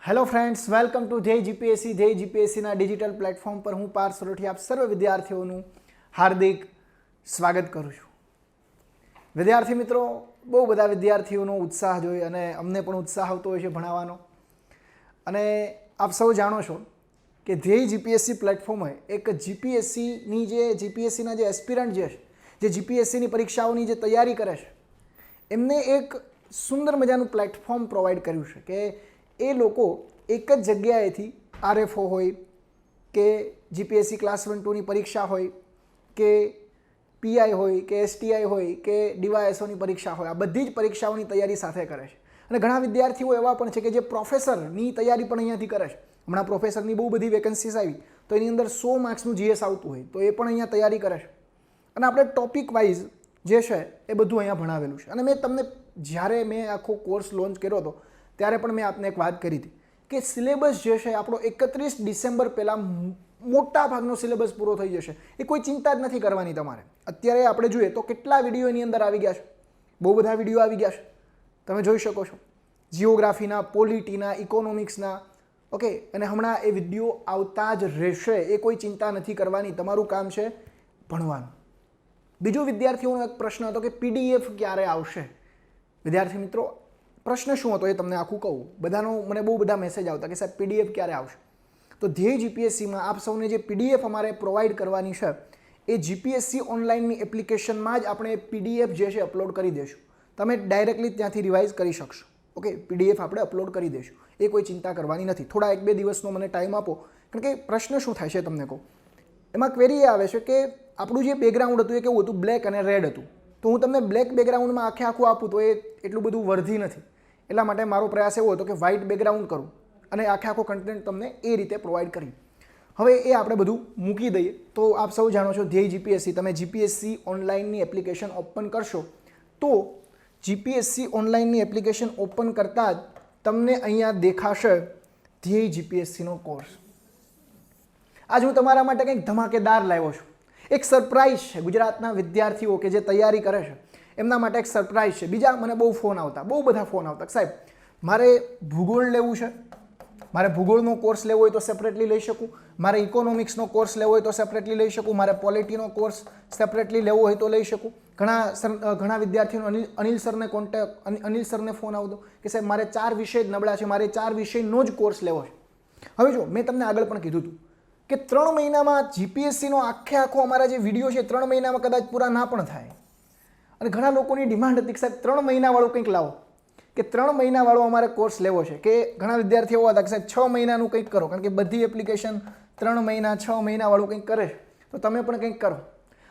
Hello friends, welcome to जय GPSC ना digital platform पर हूँ पार्थ सोरठी आप सर्व विद्यार्थीओનું हार्दिक स्वागत करूँ છું। વિદ્યાર્થી મિત્રો, બહુ બધા વિદ્યાર્થીઓનો ઉત્સાહ જોઈ અને અમને પણ ઉત્સાહ આવતો હોય છે ભણાવવાનો। અને આપ સૌ જાણો છો કે ધ્યેય જીપીએસસી પ્લેટફોર્મ હોય એક જીપીએસસીની જીપીએસસીના જે એસ્પિરન્ટ જે જીપીએસસીની પરીક્ષાઓની જે તૈયારી કરે છે એમને એક સુંદર મજાનું પ્લેટફોર્મ પ્રોવાઈડ કર્યું છે કે એ લોકો એક જ જગ્યાએથી આરએફઓ હોય કે જીપીએસસી ક્લાસ 1-2ની પરીક્ષા હોય કે પીઆઈ હોય કે એસટીઆઈ હોય કે ડીવાયએસઓની પરીક્ષા હોય, આ બધી જ પરીક્ષાઓની તૈયારી સાથે કરે છે। અને ઘણા વિદ્યાર્થીઓ એવા પણ છે કે જે પ્રોફેસરની તૈયારી પણ અહીંયાથી કરે છે। હમણાં પ્રોફેસરની બહુ બધી વેકન્સીસ આવી તો એની અંદર 100 માર્ક્સનું જીએસ આવતું હોય તો એ પણ અહીંયા તૈયારી કરે છે। અને આપણે ટોપિક વાઇઝ જે છે એ બધું અહીંયા ભણાવેલું છે। અને મેં તમને જ્યારે મેં આખો કોર્સ લોન્ચ કર્યો હતો ત્યારે પણ મેં આપને એક વાત કરી હતી કે સિલેબસ જે છે આપણો 31 ડિસેમ્બર પહેલાં મોટા ભાગનો સિલેબસ પૂરો થઈ જશે। એ કોઈ ચિંતા જ નથી કરવાની તમારે। અત્યારે આપણે જોઈએ તો કેટલા વિડીયો એની અંદર આવી ગયા છે, બહુ બધા વિડીયો આવી ગયા છે, તમે જોઈ શકો છો, જિયોગ્રાફીના, પોલિટીના, ઇકોનોમિક્સના, ઓકે। અને હમણાં એ વિડીયો આવતા જ રહેશે, એ કોઈ ચિંતા નથી કરવાની, તમારું કામ છે ભણવાનું। બીજો વિદ્યાર્થીઓનો એક પ્રશ્ન હતો કે પીડીએફ ક્યારે આવશે। વિદ્યાર્થી મિત્રો, પ્રશ્ન શું હતો એ તમને આખું કહું। બધાનો મને બહુ બધા મેસેજ આવતા કે સાહેબ પીડીએફ ક્યારે આવશે। તો ધ્યેય જીપીએસસીમાં આપ સૌને જે પીડીએફ અમારે પ્રોવાઈડ કરવાની છે એ જીપીએસસી ઓનલાઈનની એપ્લિકેશનમાં જ આપણે પીડીએફ જે છે અપલોડ કરી દઈશું। તમે ડાયરેક્ટલી ત્યાંથી રિવાઇઝ કરી શકશો, ઓકે। પીડીએફ આપણે અપલોડ કરી દઈશું, એ કોઈ ચિંતા કરવાની નથી। થોડા 1-2 દિવસનો મને ટાઈમ આપો, કારણ કે પ્રશ્ન શું થાય છે તમને કહું। એમાં ક્વેરી એ આવે છે કે આપણું જે બેકગ્રાઉન્ડ હતું એ કેવું હતું, બ્લેક અને રેડ હતું। તો હું તમને બ્લેક બેકગ્રાઉન્ડમાં આખું આપું તો એ એટલું બધું વર્ધી નથી, એટલા માટે મારો પ્રયાસ એવો હતો કે વ્હાઇટ બેકગ્રાઉન્ડ કરું અને આખો કન્ટેન્ટ તમને એ રીતે પ્રોવાઈડ કરી। હવે એ આપણે બધું મૂકી દઈએ તો આપ સૌ જાણો છો ધ્યેય જીપીએસસી, તમે જીપીએસસી ઓનલાઈનની એપ્લિકેશન ઓપન કરશો તો જીપીએસસી ઓનલાઈનની એપ્લિકેશન ઓપન કરતાં જ તમને અહીંયા દેખાશે ધ્યેય જીપીએસસીનો કોર્સ। આજ હું તમારા માટે કંઈક ધમાકેદાર લાવ્યો છું, એક સરપ્રાઈઝ છે ગુજરાતના વિદ્યાર્થીઓ કે જે તૈયારી કરે છે એમના માટે એક સરપ્રાઈઝ છે। બીજા મને બહુ ફોન આવતા, બહુ બધા ફોન આવતા, સાહેબ મારે ભૂગોળ લેવું છે, મારે ભૂગોળનો કોર્સ લેવો હોય તો સેપરેટલી લઈ શકું, મારે ઇકોનોમિક્સનો કોર્સ લેવો હોય તો સેપરેટલી લઈ શકું, મારે પોલિટીનો કોર્સ સેપરેટલી લેવો હોય તો લઈ શકું। ઘણા વિદ્યાર્થીઓનો અનિલ સરને ફોન આવતો કે સાહેબ મારે 4 વિષય જ નબળા છે, મારે 4 વિષયનો જ કોર્સ લેવો છે। હવે જો મેં તમને આગળ પણ કીધું હતું કે 3 મહિનામાં જીપીએસસીનો આખો અમારા જે વિડીયો છે 3 મહિનામાં કદાચ પૂરા ના પણ થાય। અને ઘણા લોકોની ડિમાન્ડ હતી કે સાહેબ 3 મહિનાવાળું કંઈક લાવો, કે 3 મહિનાવાળો અમારે કોર્સ લેવો છે, કે ઘણા વિદ્યાર્થીઓ એવા હતા કે સાહેબ 6 મહિનાનું કંઈક કરો, કારણ કે બધી એપ્લિકેશન 3 મહિના 6 મહિનાવાળું કંઈક કરે છે, તો તમે પણ કંઈક કરો।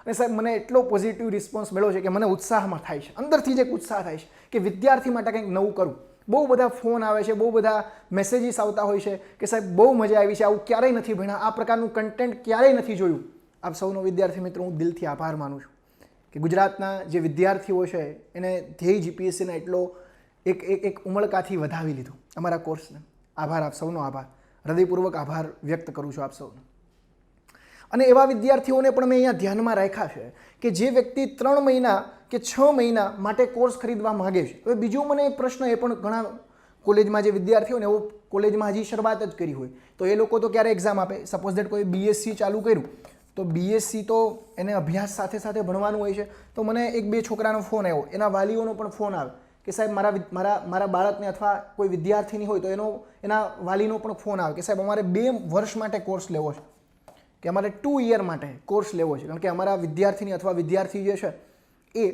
અને સાહેબ મને એટલો પોઝિટિવ રિસ્પોન્સ મળ્યો છે કે મને ઉત્સાહમાં થાય છે, અંદરથી જ એક ઉત્સાહ થાય છે કે વિદ્યાર્થી માટે કંઈક નવું કરું। બહુ બધા ફોન આવે છે, બહુ બધા મેસેજીસ આવતા હોય છે કે સાહેબ બહુ મજા આવી છે, આવું ક્યારેય નથી ભણ્યા, આ પ્રકારનું કન્ટેન્ટ ક્યારેય નથી જોયું। આપ સૌનો વિદ્યાર્થી મિત્રો હું દિલથી આભાર માનું છું કે ગુજરાતના જે વિદ્યાર્થીઓ છે એને ધ્યેય જીપીએસસીને એટલો એક ઉમળકાથી વધાવી લીધું અમારા કોર્સને। આભાર, આપ સૌનો આભાર, હૃદયપૂર્વક આભાર વ્યક્ત કરું છું આપ સૌનો। અને એવા વિદ્યાર્થીઓને પણ મેં અહીંયા ધ્યાનમાં રાખ્યા છે કે જે વ્યક્તિ 3 મહિના કે 6 મહિના માટે કોર્સ ખરીદવા માગે છે। હવે બીજો મને એક પ્રશ્ન એ પણ ઘણા કોલેજમાં જે વિદ્યાર્થીઓ ને એવો કોલેજમાં હજી શરૂઆત જ કરી હોય તો એ લોકો તો ક્યારે એક્ઝામ આપે। સપોઝ દેટ કોઈ બીએસસી ચાલુ કર્યું તો બીએસસી તો એને અભ્યાસ સાથે સાથે ભણવાનું હોય છે। તો મને 1-2 છોકરાનો ફોન આવ્યો, એના વાલીઓનો પણ ફોન આવે કે સાહેબ મારા બાળકને અથવા કોઈ વિદ્યાર્થીની હોય તો એના વાલીનો પણ ફોન આવે કે સાહેબ અમારે 2 વર્ષ માટે કોર્સ લેવો છે, કે અમારે 2 યર માટે કોર્સ લેવો છે, કારણ કે અમારા વિદ્યાર્થીની અથવા વિદ્યાર્થી જે છે એ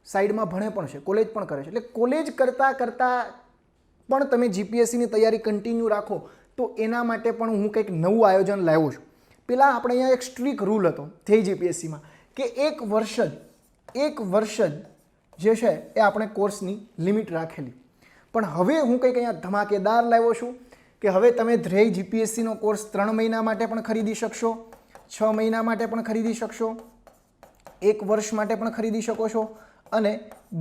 સાઈડમાં ભણે પણ છે, કોલેજ પણ કરે છે। એટલે કોલેજ કરતાં પણ તમે જીપીએસસીની તૈયારી કન્ટિન્યુ રાખો તો એના માટે પણ હું કંઈક નવું આયોજન લાવ્યો છું। પહેલાં આપણે અહીંયા એક સ્ટ્રિક રૂલ હતો ધ્યેય જીપીએસસીમાં કે 1 વર્ષ જ જે છે એ આપણે કોર્સની લિમિટ રાખેલી, પણ હવે હું કંઈક અહીંયા ધમાકેદાર લાવ્યો છું કે હવે તમે ધ્યેય જીપીએસસીનો કોર્સ 3 મહિના માટે પણ ખરીદી શકશો, 6 મહિના માટે પણ ખરીદી શકશો, 1 વર્ષ માટે પણ ખરીદી શકો છો અને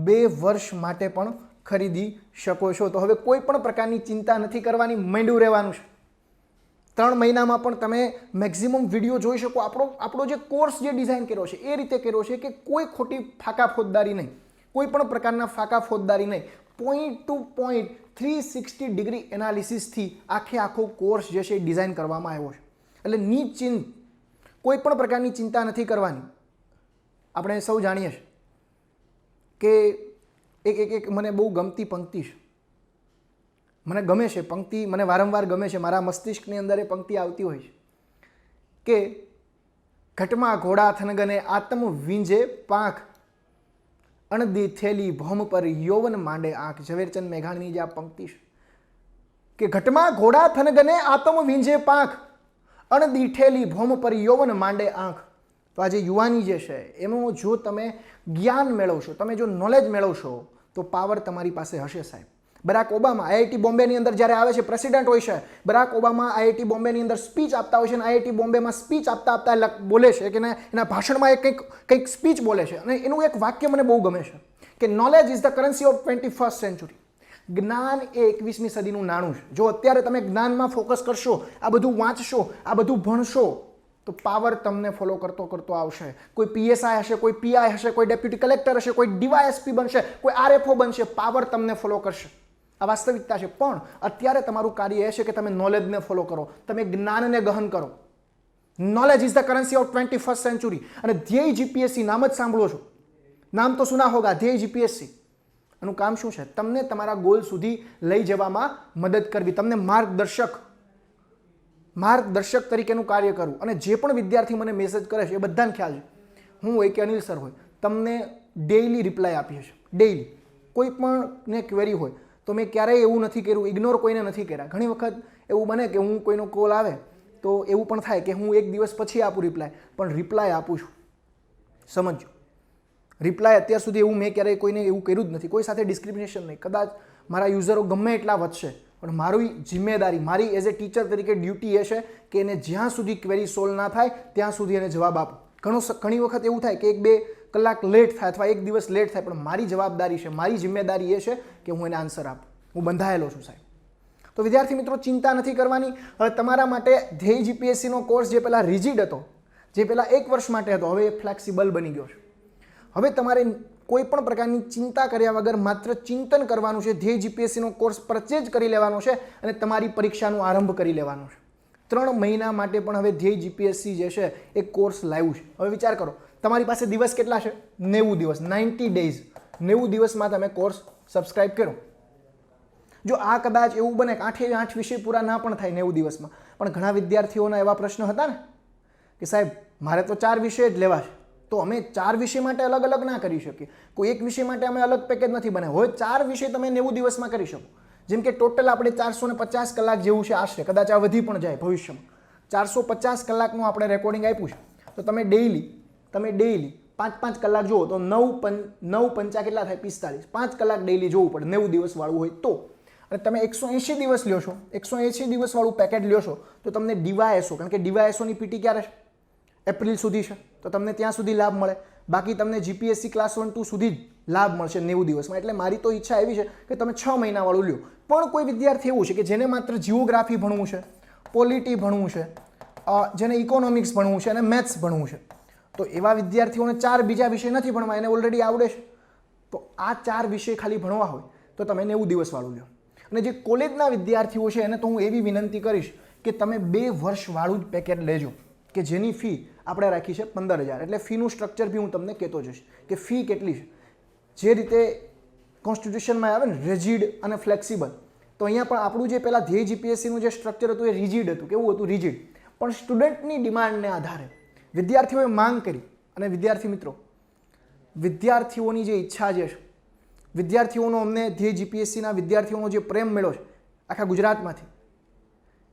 2 વર્ષ માટે પણ ખરીદી શકો છો। તો હવે કોઈ પણ પ્રકારની ચિંતા નથી કરવાની, માંડ્યું રહેવાનું છે। 3 મહિનામાં પણ તમે મેક્સિમમ વિડીયો જોઈ શકો। આપણો જે કોર્સ જે ડિઝાઇન કર્યો છે એ રીતે કર્યો છે કે કોઈ ખોટી ફાકા ફોજદારી નહીં, કોઈ પણ પ્રકારના ફાકા ફોજદારી નહીં, પોઈન્ટ ટુ પોઈન્ટ 360 ડિગ્રી એનાલિસિસથી આખો કોર્સ જે છે એ ડિઝાઇન કરવામાં આવ્યો છે. એટલે નિશ્ચિંત કોઈ પણ પ્રકારની ચિંતા નથી કરવાની. આપણે સૌ જાણીએ છીએ કે એક મને બહુ ગમતી પંક્તિ છે, મને ગમે છે પંક્તિ, મને વારંવાર ગમે છે, મારા મસ્તિષ્કની અંદર એ પંક્તિ આવતી હોય છે કે ઘટમાં ઘોડા થનગને આત્મ વીંજે પાંખ, અણદી થેલી ભૌમ પર યૌવન માંડે આંખ. ઝવેરચંદ મેઘાણીની જે આ પંક્તિ છે કે ઘટમાં ઘોડા થનગને આત્મ વીંજે પાંખ, અણદીઠેલી ભૌમ પર યૌવન માંડે આંખ. તો આ જે યુવાની જે છે એમાં જો તમે જ્ઞાન મેળવશો, તમે જો નોલેજ મેળવશો તો પાવર તમારી પાસે હશે સાહેબ. બરાક ઓબામા આઈઆઈટી બોમ્બેની અંદર જ્યારે આવે છે, પ્રેસિડેન્ટ હોય છે, બરાક ઓબામા આઈઆઈટી બોમ્બેની અંદર સ્પીચ આપતા હોય છે અને આઈઆઈટી બોમ્બેમાં સ્પીચ આપતા બોલે છે કે એના ભાષણમાં કંઈક સ્પીચ બોલે છે અને એનું એક વાક્ય મને બહુ ગમે છે કે knowledge is the currency of 21st century. જ્ઞાન એ 21મી સદીનું નાણું છે. જો અત્યારે તમે જ્ઞાનમાં ફોકસ કરશો, આ બધું વાંચશો, આ બધું ભણશો તો પાવર તમને ફોલો કરતો આવશે. કોઈ પીએસઆઈ હશે, કોઈ પીઆઈ હશે, કોઈ ડેપ્યુટી કલેક્ટર હશે, કોઈ ડીવાયએસપી બનશે, કોઈ આરએફઓ બનશે, પાવર તમને ફોલો કરશે. આ વાસ્તવિકતા છે. પણ અત્યારે તમારું કાર્ય એ છે કે તમે નોલેજને ફોલો કરો, તમે જ્ઞાનને ગહન કરો. Knowledge is the currency of 21st century. અને ધ્યેય જીપીએસસી નામ જ સાંભળો છો, નામ તો સુના હોગા, ધ્યેય જીપીએસસી. એનું કામ શું છે? તમને તમારા ગોલ સુધી લઈ જવામાં મદદ કરવી, તમને માર્ગદર્શક તરીકેનું કાર્ય કરવું. અને જે પણ વિદ્યાર્થી મને મેસેજ કરે છે એ બધાને ખ્યાલ છે, હું હોય કે અનિલ સર હોય, તમને ડેઇલી રિપ્લાય આપીએ છીએ. ડેઇલી કોઈ પણ ને ક્વેરી હોય તો મેં ક્યારેય એવું નથી કર્યું, ઇગ્નોર કોઈને નથી કર્યા. ઘણી વખત એવું બને કે હું કોઈનો કોલ આવે તો એવું પણ થાય કે હું એક દિવસ પછી આપું રિપ્લાય, પણ રિપ્લાય આપું છું. સમજો, રિપ્લાય અત્યાર સુધી એવું મેં ક્યારેય કોઈને એવું કર્યું જ નથી, કોઈ સાથે ડિસ્ક્રિમિનેશન નહીં. કદાચ મારા યુઝરો ગમે એટલા વધશે પણ મારી જિમ્મેદારી, મારી એઝ એ ટીચર તરીકે ડ્યુટી એ છે કે એને જ્યાં સુધી ક્વેરી સોલ્વ ના થાય ત્યાં સુધી એને જવાબ આપો. ઘણી વખત એવું થાય કે 1-2 કલાક લેટ થાય અથવા એક દિવસ લેટ થાય, પણ મારી જવાબદારી છે, મારી જિમ્મેદારી એ છે કે હું એને આન્સર આપું. હું બંધાયેલો છું સાહેબ. તો વિદ્યાર્થી મિત્રો, ચિંતા નથી કરવાની. હવે તમારા માટે ધ્યેય જીપીએસસીનો કોર્સ જે પહેલાં રિજિડ હતો, જે પહેલાં 1 વર્ષ માટે હતો, હવે એ ફ્લેક્સિબલ બની ગયો છે. હવે તમારે કોઈ પણ પ્રકારની ચિંતા કર્યા વગર માત્ર ચિંતન કરવાનું છે. ધ્યેય જીપીએસસીનો કોર્સ પરચેજ કરી લેવાનો છે અને તમારી પરીક્ષાનો આરંભ કરી લેવાનો છે. 3 મહિના માટે પણ હવે ધ્યેય જીપીએસસી જે છે એ કોર્સ લાવ્યું છે. હવે વિચાર કરો, તમારી પાસે દિવસ કેટલા છે? 90 દિવસ, 90 ડેઝ. 90 દિવસમાં તમે કોર્સ સબસ્ક્રાઇબ કરો. જો આ કદાચ એવું બને કે 8 વિષય પૂરા ના પણ થાય 90 દિવસમાં, પણ ઘણા વિદ્યાર્થીઓના એવા પ્રશ્ન હતા ને કે સાહેબ મારે તો 4 વિષય જ લેવા છે, તો અમે 4 વિષય માટે અલગ અલગ ના કરી શકીએ. કોઈ એક વિષય માટે અમે અલગ પેકેજ નથી બનાવ્યું. હવે 4 વિષય તમે 90 દિવસમાં કરી શકો. જેમ કે ટોટલ આપણે 450 કલાક જેવું છે આશરે, કદાચ આ વધી પણ જાય ભવિષ્યમાં. 450 કલાકનું આપણે રેકોર્ડિંગ આપ્યું છે. તો તમે ડેઇલી 5 કલાક જુઓ તો 9 પંચા કેટલા થાય? 45. 5 કલાક ડેઇલી જોવું પડે 90 દિવસ વાળું હોય તો. અને તમે 180 દિવસ લ્યો છો, 180 દિવસ વાળું પેકેજ લ્યો છો તો તમને ડીવાયએસઓ, કારણ કે ડીવાયએસઓની પીટી ક્યારે છે? એપ્રિલ સુધી છે, તો તમને ત્યાં સુધી લાભ મળે. બાકી તમને જીપીએસસી ક્લાસ 1-2 સુધી જ લાભ મળશે 90 દિવસમાં. એટલે મારી તો ઈચ્છા એવી છે કે તમે 6 મહિના વાળું લ્યો. પણ કોઈ વિદ્યાર્થી એવું છે કે જેને માત્ર જીઓગ્રાફી ભણવું છે, પોલિટી ભણવું છે, જેને ઇકોનોમિક્સ ભણવું છે અને મેથ્સ ભણવું છે, તો એવા વિદ્યાર્થીઓને 4 બીજા વિષય નથી ભણવા, એને ઓલરેડી આવડે છે. તો આ 4 વિષય ખાલી ભણવા હોય તો તમે 90 દિવસ વાળું લ્યો. અને જે કોલેજના વિદ્યાર્થીઓ છે એને તો હું એવી વિનંતી કરીશ કે તમે 2 વર્ષ વાળું જ પેકેજ લેજો, કે જેની ફી આપણે રાખી છે 15,000. એટલે ફીનું સ્ટ્રક્ચર બી હું તમને કહેતો જઈશ કે ફી કેટલી છે. જે રીતે કોન્સ્ટિટ્યુશનમાં આવે ને રિજિડ અને ફ્લેક્સિબલ, તો અહીંયા પણ આપણું જે પહેલાં ધ્યેય જીપીએસસીનું જે સ્ટ્રક્ચર હતું એ રિજિડ હતું. કેવું હતું? રિજિડ. પણ સ્ટુડન્ટની ડિમાન્ડને આધારે વિદ્યાર્થીઓએ માંગ કરી. અને વિદ્યાર્થી મિત્રો, વિદ્યાર્થીઓની જે ઈચ્છા જે છે, વિદ્યાર્થીઓનો અમને ધ્યેય જીપીએસસીના વિદ્યાર્થીઓનો જે પ્રેમ મળ્યો છે આખા ગુજરાતમાંથી,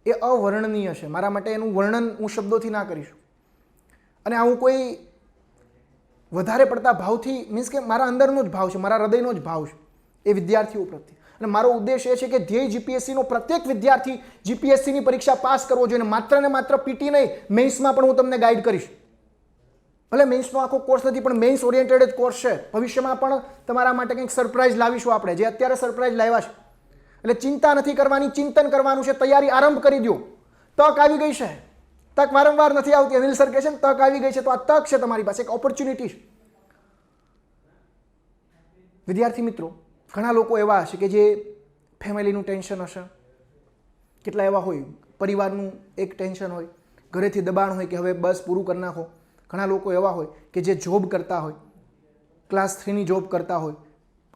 એ અવર્ણનીય છે. મારા માટે એનું વર્ણન હું શબ્દોથી ના કરીશું. અને આ હું કોઈ વધારે પડતા ભાવથી, મીન્સ કે મારા અંદરનો જ ભાવ છે, મારા હૃદયનો જ ભાવ છે એ વિદ્યાર્થીઓ પ્રત્યે. અને મારો ઉદ્દેશ એ છે કે ધ્યેય જીપીએસસીનો પ્રત્યેક વિદ્યાર્થી જીપીએસસીની પરીક્ષા પાસ કરવો જોઈએ. માત્ર ને માત્ર પીટી નહીં, મેઇન્સમાં પણ હું તમને ગાઈડ કરીશ. ભલે મેઇન્સનો આખો કોર્સ નથી, પણ મેઇન્સ ઓરિએન્ટેડ જ કોર્સ છે. ભવિષ્યમાં પણ તમારા માટે કંઈક સરપ્રાઇઝ લાવીશું આપણે, જે અત્યારે સરપ્રાઇઝ લાવ્યા છે. એટલે ચિંતા નથી કરવાની, ચિંતન કરવાનું છે. તૈયારી આરંભ કરી દો. તક આવી ગઈ છે. તક વારંવાર નથી આવતી. અનિલ સર કહે છે ને તક આવી ગઈ છે, તો આ તક છે તમારી પાસે, એક ઓપોર્ચ્યુનિટી છે. વિદ્યાર્થી મિત્રો, ઘણા લોકો એવા હશે કે જે ફેમિલીનું ટેન્શન હશે, કેટલા એવા હોય પરિવારનું એક ટેન્શન હોય, ઘરેથી દબાણ હોય કે હવે બસ પૂરું કરી નાખો. ઘણા લોકો એવા હોય કે જે જોબ કરતા હોય, ક્લાસ 3ની જોબ કરતા હોય,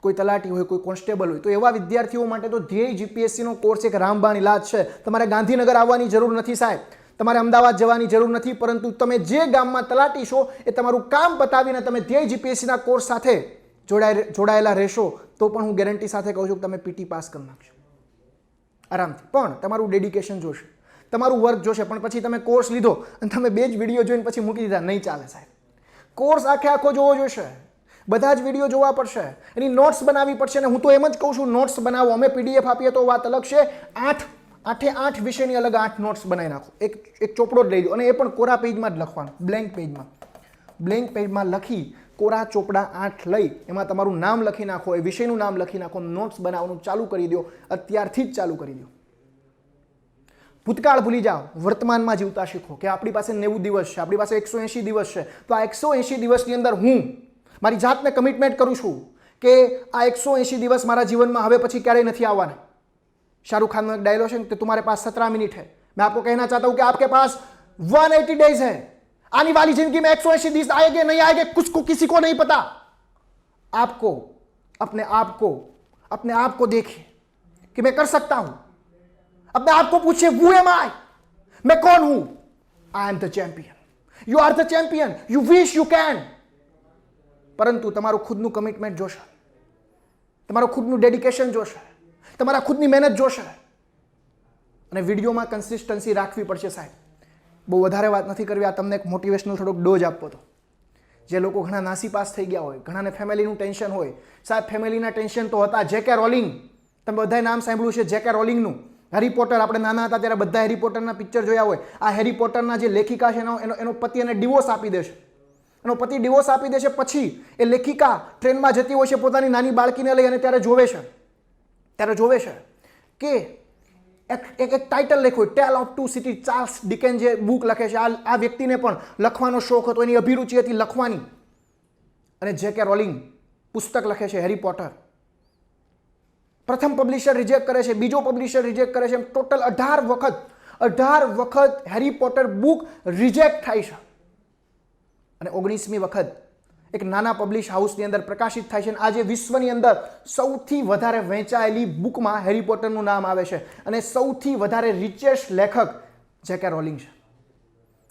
કોઈ તલાટી હોય, કોઈ કોન્સ્ટેબલ હોય. તો એવા વિદ્યાર્થીઓ માટે તો ધ્યેય જીપીએસસીનો કોર્સ એક રામબાણ ઇલાજ છે. તમારે ગાંધીનગર આવવાની જરૂર નથી સાહેબ, તમારે અમદાવાદ જવાની જરૂર નથી, પરંતુ તમે જે ગામમાં તલાટી છો એ તમારું કામ પતાવીને તમે ધ્યેય જીપીએસસીના કોર્સ સાથે જોડાયેલા રહેશો તો પણ હું ગેરંટી સાથે કહું છું કે તમે પીટી પાસ કરી નાખશો આરામથી. પણ તમારું ડેડિકેશન જોશે, તમારું વર્ક જોશે. પણ પછી તમે કોર્સ લીધો અને તમે 2 જ વિડીયો જોઈને પછી મૂકી દીધા, નહીં ચાલે સાહેબ. કોર્સ આખો જોવો જોઈશે, બધા જ વિડીયો જોવા પડશે, એની નોટ્સ બનાવવી પડશે. અને હું તો એમ જ કહું છું, નોટ્સ બનાવો. અમે પીડીએફ આપીએ તો વાત અલગ છે, 8 વિષયની અલગ 8 નોટ્સ બનાવી નાખો. એક ચોપડો જ લઈ દો, અને એ પણ કોરા પેજમાં જ લખવાનું, બ્લેન્ક પેજમાં લખી કોરા ચોપડા 8 લઈ એમાં તમારું નામ લખી નાખો, એ વિષયનું નામ લખી નાખો, નોટ્સ બનાવવાનું ચાલુ કરી દો. અત્યારથી જ ચાલુ કરી દો. ભૂતકાળ ભૂલી જાઓ, વર્તમાનમાં જીવતા શીખો કે આપણી પાસે 90 દિવસ છે, આપણી પાસે 180 દિવસ છે. તો આ 180 દિવસની અંદર હું મારી જાતને કમિટમેન્ટ કરું છું કે આ 180 દિવસ મારા જીવનમાં હવે પછી ક્યારેય નથી આવવાના. शाहरुख खान एक डायलॉग है कि तुम्हारे पास 17 मिनट है, मैं आपको कहना चाहता हूं कि आपके पास 180 डेज है. आने वाली जिंदगी में 180 दिन आएंगे नहीं आएंगे कुछ को किसी को नहीं पता. आपको अपने आप को देखिए कि मैं कर सकता हूं. अपने आप को पूछिए who am I, मैं कौन हूं. I am the champion, you are the champion, you wish you can. પરંતુ તમારું ખુદનું કમિટમેન્ટ જોશે, તમારું ખુદનું ડેડિકેશન જોશે, તમારા ખુદની મહેનત જોશે, અને વિડીયોમાં કન્સિસ્ટન્સી રાખવી પડશે સાહેબ. બહુ વધારે વાત નથી કરવી, આ તમને એક મોટિવેશનલ થોડોક ડોઝ આપવો હતો. જે લોકો ઘણા નાસી પાસ થઈ ગયા હોય, ઘણાને ફેમિલીનું ટેન્શન હોય. સાહેબ ફેમિલીના ટેન્શન તો હતા. જેકે રોલિંગ, તમે બધાએ નામ સાંભળ્યું છે જેકે રોલિંગનું. હેરી પોટર, આપણે નાના હતા ત્યારે બધા હેરી પોટરના પિક્ચર જોયા હોય. આ હેરી પોટરના જે લેખિકા છે એનો પતિ એને ડિવોર્સ આપી દેશે. એનો પતિ ડિવોર્સ આપી દેશે પછી એ લેખિકા ટ્રેનમાં જતી હોય છે પોતાની નાની બાળકીને લઈ, અને ત્યારે જોવે છે કે એક ટાઇટલ લખ્યું હોય, ટેલ ઓફ 2 સિટી. ચાર્લ્સ ડિકેન જે બુક લખે છે, આ વ્યક્તિને પણ લખવાનો શોખ હતો, એની અભિરુચિ હતી લખવાની. અને જેકે રોલિંગ પુસ્તક લખે છે હેરી પોટર. પ્રથમ પબ્લિશર રિજેક્ટ કરે છે, બીજો પબ્લિશર રિજેક્ટ કરે છે, એમ ટોટલ 18 વખત હેરી પોટર બુક રિજેક્ટ થાય છે. અને 19મી વખત એક નાના પબ્લિશ હાઉસની અંદર પ્રકાશિત થાય છે. આજે વિશ્વની અંદર સૌથી વધારે વહેંચાયેલી બુકમાં હેરી પોટરનું નામ આવે છે, અને સૌથી વધારે રિચેસ્ટ લેખક જેકે રોલિંગ છે.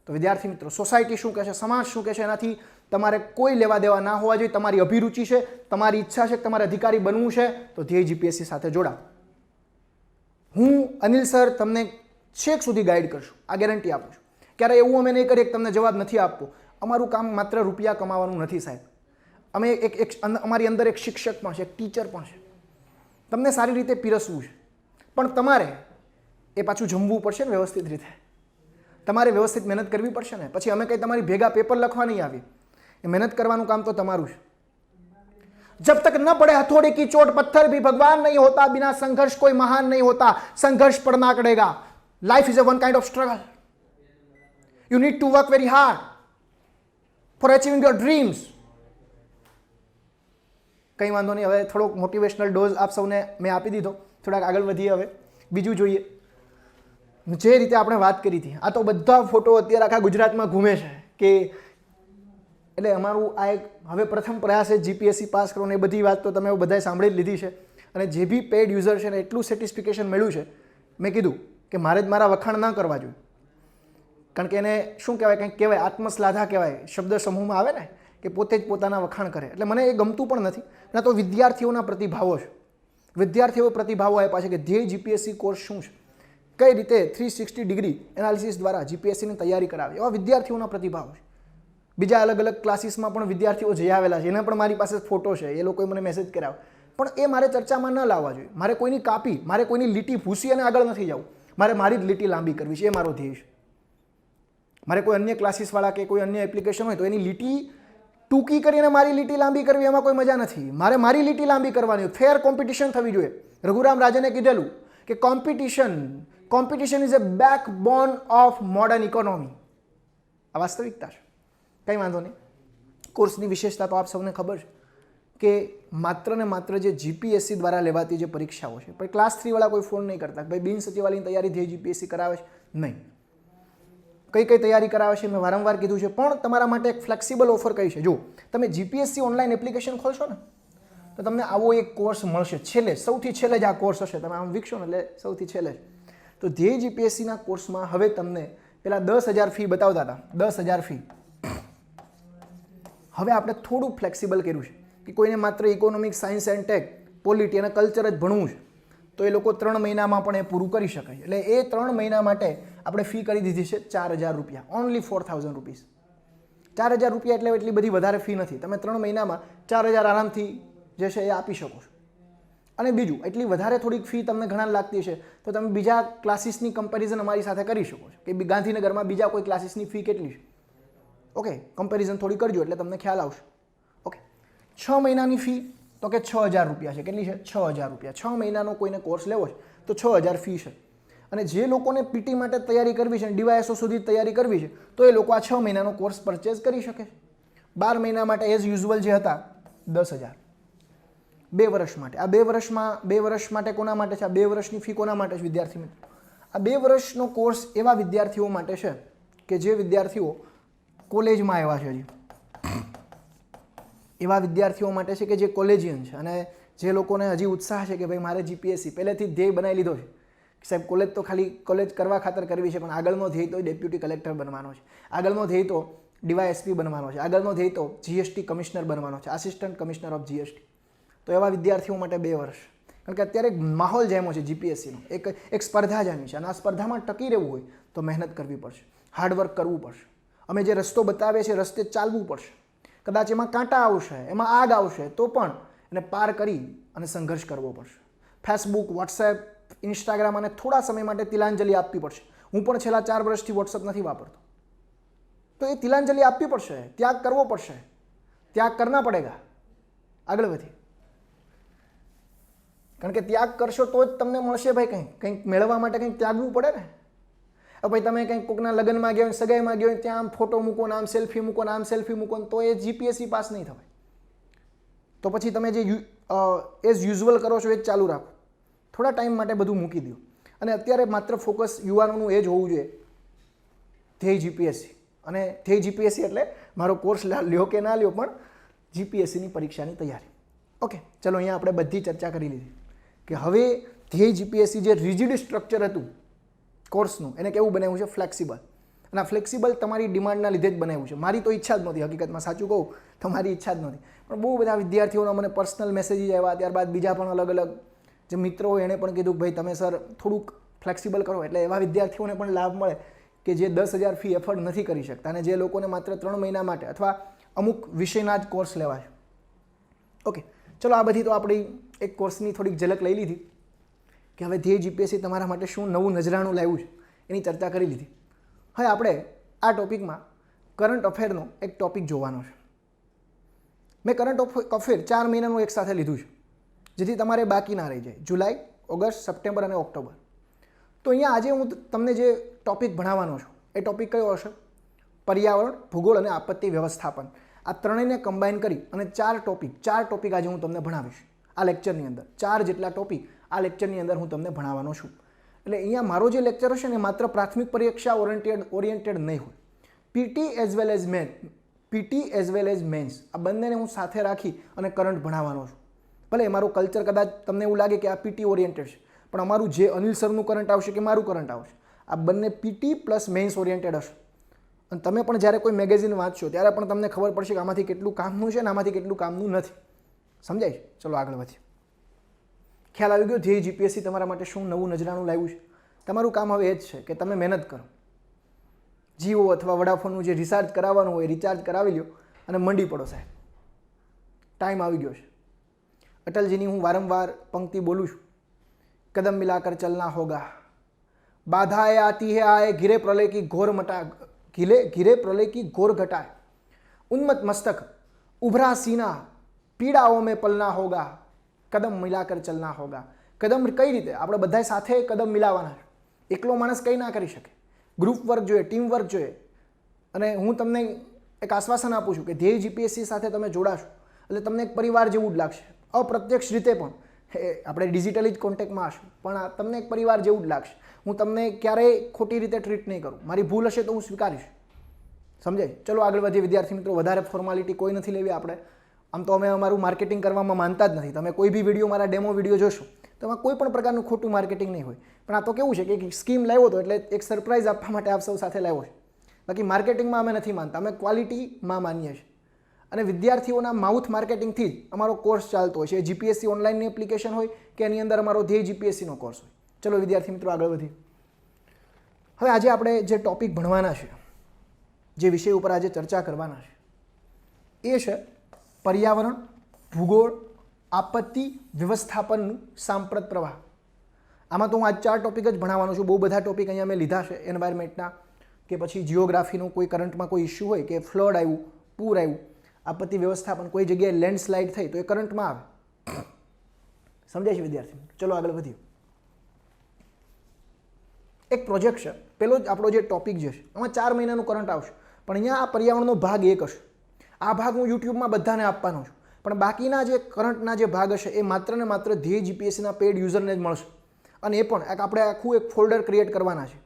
તો વિદ્યાર્થી મિત્રો, સોસાયટી શું કહે છે, સમાજ શું કહે છે, એનાથી તમારે કોઈ લેવા દેવા ના હોવા જોઈએ. તમારી અભિરુચિ છે, તમારી ઈચ્છા છે, તમારે અધિકારી બનવું છે, તો ધ્યેય જીપીએસસી સાથે જોડાઓ. હું અનિલ સર તમને છેક સુધી ગાઈડ કરશું, આ ગેરંટી આપું છું. ક્યારે એવું અમે નહીં કરીએ કે તમને જવાબ નથી આપવો. અમારું કામ માત્ર રૂપિયા કમાવાનું નથી સાહેબ. અમે અમારી અંદર એક શિક્ષક પણ છે, એક ટીચર પણ છે. તમને સારી રીતે પીરસવું છે, પણ તમારે એ પાછું જમવું પડશે ને વ્યવસ્થિત રીતે. તમારે વ્યવસ્થિત મહેનત કરવી પડશે ને. પછી અમે કંઈ તમારી ભેગા પેપર લખવા નહીં આવી. એ મહેનત કરવાનું કામ તો તમારું છે. जब तक न पड़े हथौड़े की चोट पत्थर भी भगवान नहीं होता, बिना संघर्ष कोई महान नहीं होता, संघर्ष पड़ना पड़ेगा. Life is a one kind of struggle. You need to work very hard for achieving your dreams. કંઈ વાંધો નહીં, હવે થોડોક મોટિવેશનલ ડોઝ આપ સૌને મેં આપી દીધો. થોડાક આગળ વધીએ. હવે બીજું જોઈએ. જે રીતે આપણે વાત કરી હતી, આ તો બધા ફોટો અત્યારે આખા ગુજરાતમાં ઘૂમે છે કે એટલે અમારું આ એક હવે પ્રથમ પ્રયાસ છે જીપીએસસી પાસ કરવાનો. એ બધી વાત તો તમે બધાએ સાંભળી જ લીધી છે. અને જે બી પેડ યુઝર છે ને એટલું સેટિસ્ફિકેશન મળ્યું છે, મેં કીધું કે મારે જ મારા વખાણ ના કરવા જોઈએ. કારણ કે એને શું કહેવાય, કંઈક કહેવાય, આત્મશ્લાઘા કહેવાય, શબ્દ સમૂહમાં આવે ને, કે પોતે જ પોતાના વખાણ કરે. એટલે મને એ ગમતું પણ નથી. ના તો વિદ્યાર્થીઓના પ્રતિભાવો છે, વિદ્યાર્થીઓ પ્રતિભાવો આપ્યા છે કે ધ્યેય જીપીએસસી કોર્સ શું છે, કઈ રીતે 360 ડિગ્રી એનાલિસિસ દ્વારા જીપીએસસીની તૈયારી કરાવે, એવા વિદ્યાર્થીઓના પ્રતિભાવો છે. બીજા અલગ અલગ ક્લાસીસમાં પણ વિદ્યાર્થીઓ જઈ આવેલા છે, એના પણ મારી પાસે ફોટો છે. એ લોકોએ મને મેસેજ કર્યા. પણ એ મારે ચર્ચામાં ન લાવવા જોઈએ. મારે કોઈની કાપી, મારે કોઈની લીટી ભૂસી અને આગળ નથી જવું. મારે મારી જ લીટી લાંબી કરવી છે, એ મારો ધ્યેય છે. મારે કોઈ અન્ય ક્લાસીસવાળા કે કોઈ અન્ય એપ્લિકેશન હોય તો એની લીટી ટૂંકી કરીને મારી લીટી લાંબી કરવી, એમાં કોઈ મજા નથી. મારે મારી લીટી લાંબી કરવાની, ફેર કોમ્પિટિશન થવી જોઈએ. રઘુરામ રાજને કીધેલું કે competition is a backbone of modern economy. આ વાસ્તવિકતા છે. કંઈ વાંધો નહીં. કોર્સની વિશેષતા તો આપ સૌને ખબર છે કે માત્ર ને માત્ર જે જીપીએસસી દ્વારા લેવાતી જે પરીક્ષાઓ છે, પણ ક્લાસ 3 વાળા કોઈ ફોન નહીં કરતા ભાઈ બિન સચિવાલયની તૈયારી ધ્યેય જીપીએસસી કરાવે છે, નહીં. કઈ કઈ તૈયારી કરાવે છે મેં વારંવાર કીધું છે, પણ તમારા માટે એક ફ્લેક્સિબલ ઓફર કઈ છે. જો તમે જીપીએસસી ઓનલાઈન એપ્લિકેશન ખોલશો ને તો તમને આવો એક કોર્સ મળશે. છેલ્લે, સૌથી છેલ્લે જ આ કોર્સ હશે. તમે આમ વિકશો ને એટલે સૌથી છેલ્લે જ. તો ધ્યેય જીપીએસસીના કોર્સમાં હવે તમને પેલા 10,000 ફી બતાવતા હતા, 10,000 ફી. હવે આપણે થોડું ફ્લેક્સિબલ કર્યું છે કે કોઈને માત્ર economics, science and tech, polity અને કલ્ચર જ ભણવું છે તો એ લોકો 3 મહિનામાં પણ એ પૂરું કરી શકે. એટલે એ 3 મહિના માટે આપણે ફી કરી દીધી છે 4,000 રૂપિયા, ઓનલી 4,000 રૂપીસ. 4,000 રૂપિયા એટલે એટલી બધી વધારે ફી નથી. તમે 3 મહિનામાં 4,000 આરામથી જે છે એ આપી શકો છો. અને બીજું, એટલી વધારે થોડીક ફી તમને ઘણા લાગતી છે તો તમે બીજા ક્લાસીસની કમ્પેરિઝન અમારી સાથે કરી શકો છો કે ગાંધીનગરમાં બીજા કોઈ ક્લાસીસની ફી કેટલી છે. ઓકે, કમ્પેરિઝન થોડી કરજો એટલે તમને ખ્યાલ આવશે. ઓકે, 6 મહિનાની ફી તો કે 6,000 રૂપિયા છે. કેટલી છે? 6,000 રૂપિયા. 6 મહિનાનો કોઈને કોર્સ લેવો છે તો 6,000 ફી છે. અને જે લોકોને પીટી માટે તૈયારી કરવી છે, ડીવાયએસઓ સુધી તૈયારી કરવી છે તો એ લોકો આ 6 મહિનાનો કોર્સ પરચેઝ કરી શકે છે. 12 મહિના માટે એઝ યુઝ્યુઅલ જે હતા 10,000. 2 વર્ષ માટે. આ 2 વર્ષ માટે કોના માટે છે? આ 2 વર્ષની ફી કોના માટે છે વિદ્યાર્થી મિત્રો? આ 2 વર્ષનો કોર્સ એવા વિદ્યાર્થીઓ માટે છે કે જે વિદ્યાર્થીઓ કોલેજમાં આવ્યા છે. હજી એવા વિદ્યાર્થીઓ માટે છે કે જે કોલેજિયન છે અને જે લોકોને હજી ઉત્સાહ છે કે ભાઈ મારે જીપીએસસી પહેલેથી ધ્યેય બનાવી લીધો છે કે સાહેબ કોલેજ તો ખાલી કોલેજ કરવા ખાતર કરવી છે, પણ આગળનો ધ્યેય તો ડેપ્યુટી કલેક્ટર બનવાનો છે, આગળનો ધ્યેય તો ડીવાયએસપી બનવાનો છે, આગળનો ધ્યેય તો જીએસટી કમિશનર બનવાનો છે, આસિસ્ટન્ટ કમિશનર ઓફ જીએસટી. તો એવા વિદ્યાર્થીઓ માટે 2 વર્ષ. કારણ કે અત્યારે માહોલ જામ્યો છે જીપીએસસીનો, એક સ્પર્ધા જામી છે અને આ સ્પર્ધામાં ટકી રહેવું હોય તો મહેનત કરવી પડશે, હાર્ડવર્ક કરવું પડશે. અમે જે રસ્તો બતાવીએ છીએ રસ્તે ચાલવું પડશે. કદાચ એમાં કાંટા આવશે, એમાં આગ આવશે તો પણ એને પાર કરી અને સંઘર્ષ કરવો પડશે. ફેસબુક, વોટ્સએપ, ઇન્સ્ટાગ્રામ અને થોડા સમય માટે તિલાંજલિ આપવી પડશે. હું પણ છેલ્લા 4 વર્ષથી વોટ્સએપ નથી વાપરતો. તો એ તિલાંજલિ આપવી પડશે, ત્યાગ કરવો પડશે, ત્યાગ કરના પડેગા. આગળ વધી. કારણ કે ત્યાગ કરશો તો જ તમને મળશે ભાઈ. કંઈક મેળવવા માટે કંઈક ત્યાગવું પડે ને. ભાઈ તમે કંઈક કોકના લગ્નમાં ગયા હોય, સગાઈમાં ગયા હોય, ત્યાં આમ ફોટો મૂકો ને આમ સેલ્ફી મૂકો ને આમ સેલ્ફી મૂકો તો એ જીપીએસસી પાસ નહીં થવાય. તો પછી તમે જે એઝ યુઝ્યુઅલ કરો છો એ જ ચાલુ રાખો. થોડા ટાઈમ માટે બધું મૂકી દો. અને અત્યારે માત્ર ફોકસ યુવાનોનું એ જ હોવું જોઈએ, ધ્યેય જીપીએસસી. અને ધ્યેય જીપીએસસી એટલે મારો કોર્સ લ્યો કે ના લ્યો, પણ જીપીએસસીની પરીક્ષાની તૈયારી. ઓકે, ચલો અહીંયા આપણે બધી ચર્ચા કરી લીધી કે હવે ધ્યેય જીપીએસસી જે રિજિડ સ્ટ્રક્ચર હતું કોર્સનું એને કેવું બનાવ્યું છે? ફ્લેક્સિબલ. અને આ ફ્લેક્સિબલ તમારી ડિમાન્ડના લીધે જ બનાવ્યું છે. મારી તો ઈચ્છા જ નહોતી, હકીકતમાં સાચું કહું તો મારી ઈચ્છા જ નહોતી, પણ બહુ બધા વિદ્યાર્થીઓના મને પર્સનલ મેસેજીસ આવ્યા. ત્યારબાદ બીજા પણ અલગ અલગ જે મિત્રો હોય એણે પણ કીધું કે ભાઈ તમે સર થોડુંક ફ્લેક્સિબલ કરો. એટલે એવા વિદ્યાર્થીઓને પણ લાભ મળે કે જે 10,000 ફી એફોર્ડ નથી કરી શકતા અને જે લોકોને માત્ર 3 મહિના માટે અથવા અમુક વિષયના જ કોર્સ લેવા છે. ઓકે, ચલો આ બધી તો આપણી એક કોર્સની થોડીક ઝલક લઈ લીધી કે હવે ધ્યેય જીપીએસસી તમારા માટે શું નવું નજરાણું લાવ્યું છે એની ચર્ચા કરી લીધી. હવે આપણે આ ટોપિકમાં કરંટ અફેરનો એક ટોપિક જોવાનો છે. મેં કરંટ અફેર 4 મહિનાનું એક સાથે લીધું છે જેથી તમારે બાકી ના રહી જાય. જુલાઈ, ઓગસ્ટ, સપ્ટેમ્બર અને ઓક્ટોબર. તો અહીંયા આજે હું તમને જે ટોપિક ભણાવવાનો છું એ ટોપિક કયો હશે? પર્યાવરણ, ભૂગોળ અને આપત્તિ વ્યવસ્થાપન. આ ત્રણેયને કમ્બાઈન કરી અને 4 ટોપિક આજે હું તમને ભણાવીશ આ લેક્ચરની અંદર. 4 જેટલા ટોપિક આ લેક્ચરની અંદર હું તમને ભણાવવાનો છું. એટલે અહીંયા મારો જે લેક્ચર હશે ને માત્ર પ્રાથમિક પરીક્ષા ઓરિએન્ટેડ નહીં હોય. PT as well as mains આ બંનેને હું સાથે રાખી અને કરંટ ભણાવવાનો છું. ભલે મારો કલ્ચર કદાચ તમને એવું લાગે કે આ પીટી ઓરિએન્ટેડ છે, પણ અમારું જે અનિલ સરનું કરંટ આવશે કે મારું કરંટ આવશે આ બંને પીટી પ્લસ મેન્સ ઓરિએન્ટેડ હશે. અને તમે પણ જ્યારે કોઈ મેગેઝિન વાંચશો ત્યારે પણ તમને ખબર પડશે કે આમાંથી કેટલું કામનું છે અને આમાંથી કેટલું કામનું નથી. સમજાય? ચલો આગળ વધીએ. ખ્યાલ આવી ગયો ધ્યેય જીપીએસસી તમારા માટે શું નવું નજરાણું લાવ્યું છે? તમારું કામ હવે એ જ છે કે તમે મહેનત કરો. જીઓ અથવા વડાફોનનું જે રિચાર્જ કરાવવાનું હોય રિચાર્જ કરાવી લો અને મંડી પડો સાહેબ. ટાઈમ આવી ગયો છે. અટલજીની હું વારંવાર પંક્તિ બોલું છું, કદમ મિલાકર ચલના હોગા, બાધાએ આતી હે આए, ઘિરે પ્રલય કી ઘોર મટા ઘિરે પ્રલય કી ઘોર ઘટાए, ઉન્મત્ત મસ્તક ઉભરા સીના, પીડાઓ મેં પલના હોગા, કદમ મિલાકર ચલના હોગા. કદમ કઈ રીતે? આપણે બધા સાથે કદમ મિલાવવાના છે. એકલો માણસ કંઈ ના કરી શકે. ગ્રુપ વર્ક જોઈએ, ટીમ વર્ક જોઈએ. અને હું તમને એક આશ્વાસન આપું છું કે ધ્યેય જીપીએસસી સાથે તમે જોડાશો એટલે તમને એક પરિવાર જેવું જ લાગશે. અપ્રત્યક્ષ રીતે પણ આપણે ડિજિટલી જ કોન્ટેક્ટમાં હશું, પણ તમને એક પરિવાર જેવું જ લાગશે. હું તમને ક્યારેય ખોટી રીતે ટ્રીટ નહીં કરું. મારી ભૂલ હશે તો હું સ્વીકારીશ. સમજાય? ચલો આગળ વધીએ વિદ્યાર્થી મિત્રો. વધારે ફોર્માલિટી કોઈ નથી લેવી આપણે. આમ તો અમે અમારું માર્કેટિંગ કરવામાં માનતા જ નથી. તમે કોઈ બી વિડીયો, મારા ડેમો વિડીયો જોશો તો એમાં કોઈ પણ પ્રકારનું ખોટું માર્કેટિંગ નહીં હોય. પણ આ તો કેવું છે કે એક સ્કીમ લાવ્યો હતો એટલે એક સરપ્રાઈઝ આપવા માટે આપ સૌ સાથે લાવ્યો છે. બાકી માર્કેટિંગમાં અમે નથી માનતા, અમે ક્વોલિટીમાં માનીએ છીએ. અને વિદ્યાર્થીઓના માઉથ માર્કેટિંગથી જ અમારો કોર્સ ચાલતો હોય છે. જીપીએસસી ઓનલાઈનની એપ્લિકેશન હોય કે એની અંદર અમારો ધ્યેય જીપીએસસીનો કોર્સ હોય. ચલો વિદ્યાર્થી મિત્રો આગળ વધીએ. હવે આજે આપણે જે ટોપિક ભણવાના છે, જે વિષય ઉપર આજે ચર્ચા કરવાના છે એ છે પર્યાવરણ, ભૂગોળ, આપત્તિ વ્યવસ્થાપનનું સાંપ્રત પ્રવાહ. આમાં તો હું આજ 4 ટોપિક જ ભણાવવાનો છું. બહુ બધા ટોપિક અહીંયા મેં લીધા છે એન્વાયરમેન્ટના, કે પછી જિયોગ્રાફીનું કોઈ કરંટમાં કોઈ ઇસ્યુ હોય કે ફ્લડ આવ્યું, પૂર આવ્યું, આપત્તિ વ્યવસ્થાપન, કોઈ જગ્યાએ લેન્ડસ્લાઇડ થઈ તો એ કરંટમાં આવે. સમજાય છે વિદ્યાર્થી? ચલો આગળ વધીએ. એક પ્રોજેક્ટ છે, પેલો જ આપણો જે ટોપિક જે છે આમાં 4 મહિનાનું કરંટ આવશે, પણ અહીંયા આ પર્યાવરણનો ભાગ એક હશે. આ ભાગ હું યુટ્યુબમાં બધાને આપવાનો છું, પણ બાકીના જે કરંટના જે ભાગ હશે એ માત્ર ને માત્ર ધ્યેય જીપીએસસીના પેડ યુઝરને જ મળશે. અને એ પણ આપણે આખું એક ફોલ્ડર ક્રિએટ કરવાના છે,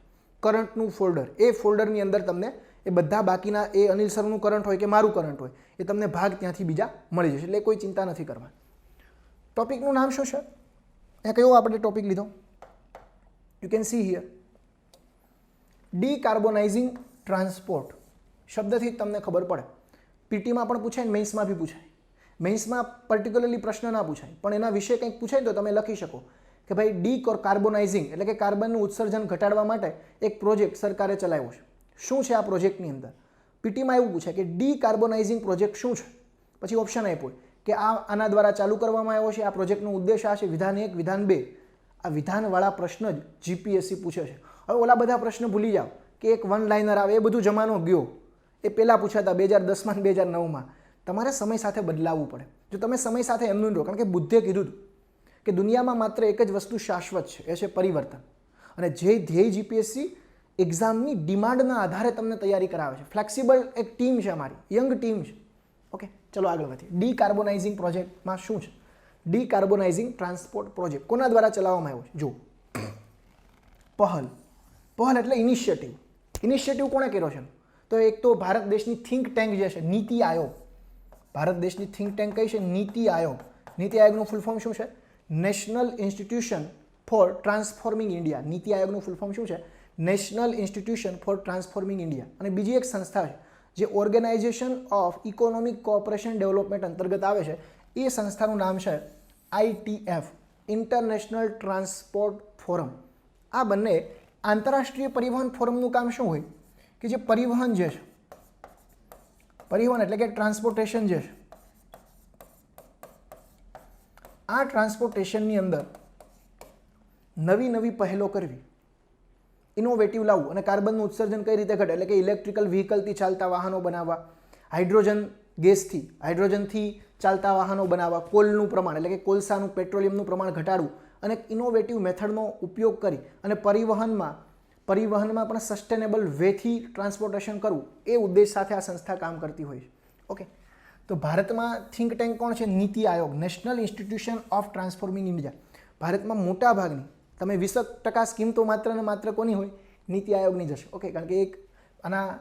કરંટનું ફોલ્ડર. એ ફોલ્ડરની અંદર તમને એ બધા બાકીના, એ અનિલ સરનું કરંટ હોય કે મારું કરંટ હોય, એ તમને ભાગ ત્યાંથી બીજા મળી જશે. એટલે કોઈ ચિંતા નથી કરવાની. ટોપિકનું નામ શું છે? એ કયો આપણે ટોપિક લીધો? You can see here, decarbonizing transport. શબ્દથી જ તમને ખબર પડે. પીટીમાં પણ પૂછાય, મેઇન્સમાં બી પૂછાય. મેઇન્સમાં પર્ટિક્યુલરલી પ્રશ્ન ના પૂછાય, પણ એના વિશે કંઈક પૂછાય તો તમે લખી શકો કે ભાઈ કાર્બોનાઇઝિંગ એટલે કે કાર્બનનું ઉત્સર્જન ઘટાડવા માટે એક પ્રોજેક્ટ સરકારે ચલાવ્યો છે. શું છે આ પ્રોજેક્ટની અંદર? પીટીમાં એવું પૂછાય કે ડીકાર્બોનાઇઝિંગ પ્રોજેક્ટ શું છે. પછી ઓપ્શન આપ્યો કે આના દ્વારા ચાલુ કરવામાં આવ્યો છે, આ પ્રોજેક્ટનો ઉદ્દેશ આ છે, વિધાન 1, વિધાન 2. આ વિધાનવાળા પ્રશ્ન જ જીપીએસસી પૂછે છે. હવે ઓલા બધા પ્રશ્ન ભૂલી જાઓ કે એક વન લાઇનર આવે, એ બધું જમાનો ગયો. એ પહેલાં પૂછાતા 2010માં અને 2009માં. તમારે સમય સાથે બદલાવવું પડે. જો તમે સમય સાથે એમનું રહો, કારણ કે બુદ્ધે કીધું કે દુનિયામાં માત્ર એક જ વસ્તુ શાશ્વત છે, એ છે પરિવર્તન. અને જે ધ્યેય જીપીએસસી એક્ઝામની ડિમાન્ડના આધારે તમને તૈયારી કરાવે છે. ફ્લેક્સિબલ એક ટીમ છે અમારી, યંગ ટીમ છે. ઓકે, ચલો આગળ વધીએ. ડીકાર્બોનાઇઝિંગ પ્રોજેક્ટમાં શું છે? ડીકાર્બોનાઇઝિંગ ટ્રાન્સપોર્ટ પ્રોજેક્ટ કોના દ્વારા ચલાવવામાં આવ્યો છે? જો, પહેલ એટલે ઇનિશિયેટિવ. ઇનિશિયેટિવ કોણે કર્યો છે? તો એક તો ભારત દેશની થિંક ટેન્ક જે છે નીતિ આયોગ. ભારત દેશની થિંક ટેન્ક કઈ છે? નીતિ આયોગ. નીતિ આયોગનું ફૂલ ફોર્મ શું છે? National institution for transforming India. NITI આયોગનું ફૂલ ફોર્મ શું છે? National institution for transforming India. અને બીજી એક સંસ્થા છે જે organisation of economic cooperation development અંતર્ગત આવે છે. એ સંસ્થાનું નામ છે ITF, ઇન્ટરનેશનલ ટ્રાન્સપોર્ટ ફોરમ. આ બંને આંતરરાષ્ટ્રીય પરિવહન ફોરમનું કામ શું હોય? કે જે પરિવહન જે છે, પરિવહન એટલે કે ટ્રાન્સપોર્ટેશન જે છે, આ ટ્રાન્સપોર્ટેશનની અંદર નવી નવી પહેલો કરવી, ઇનોવેટિવ લાવવું અને કાર્બનનું ઉત્સર્જન કઈ રીતે ઘટે, એટલે કે ઇલેક્ટ્રિકલ વ્હીકલથી ચાલતા વાહનો બનાવવા, હાઇડ્રોજન ગેસથી, હાઇડ્રોજનથી ચાલતા વાહનો બનાવવા, કોલનું પ્રમાણ એટલે કે કોલસાનું, પેટ્રોલિયમનું પ્રમાણ ઘટાડવું અને ઇનોવેટિવ મેથડનો ઉપયોગ કરી અને પરિવહનમાં પણ સસ્ટેનેબલ વેથી ટ્રાન્સપોર્ટેશન કરવું, એ ઉદ્દેશ સાથે આ સંસ્થા કામ કરતી હોય છે. ઓકે, તો ભારતમાં થિંક ટેન્ક કોણ છે? NITI Aayog, national institution of transforming India. ભારતમાં મોટા ભાગની તમે 20% સ્કીમ તો માત્ર ને માત્ર કોની હોય? નીતિ આયોગની જશે. ઓકે, કારણ કે એક આના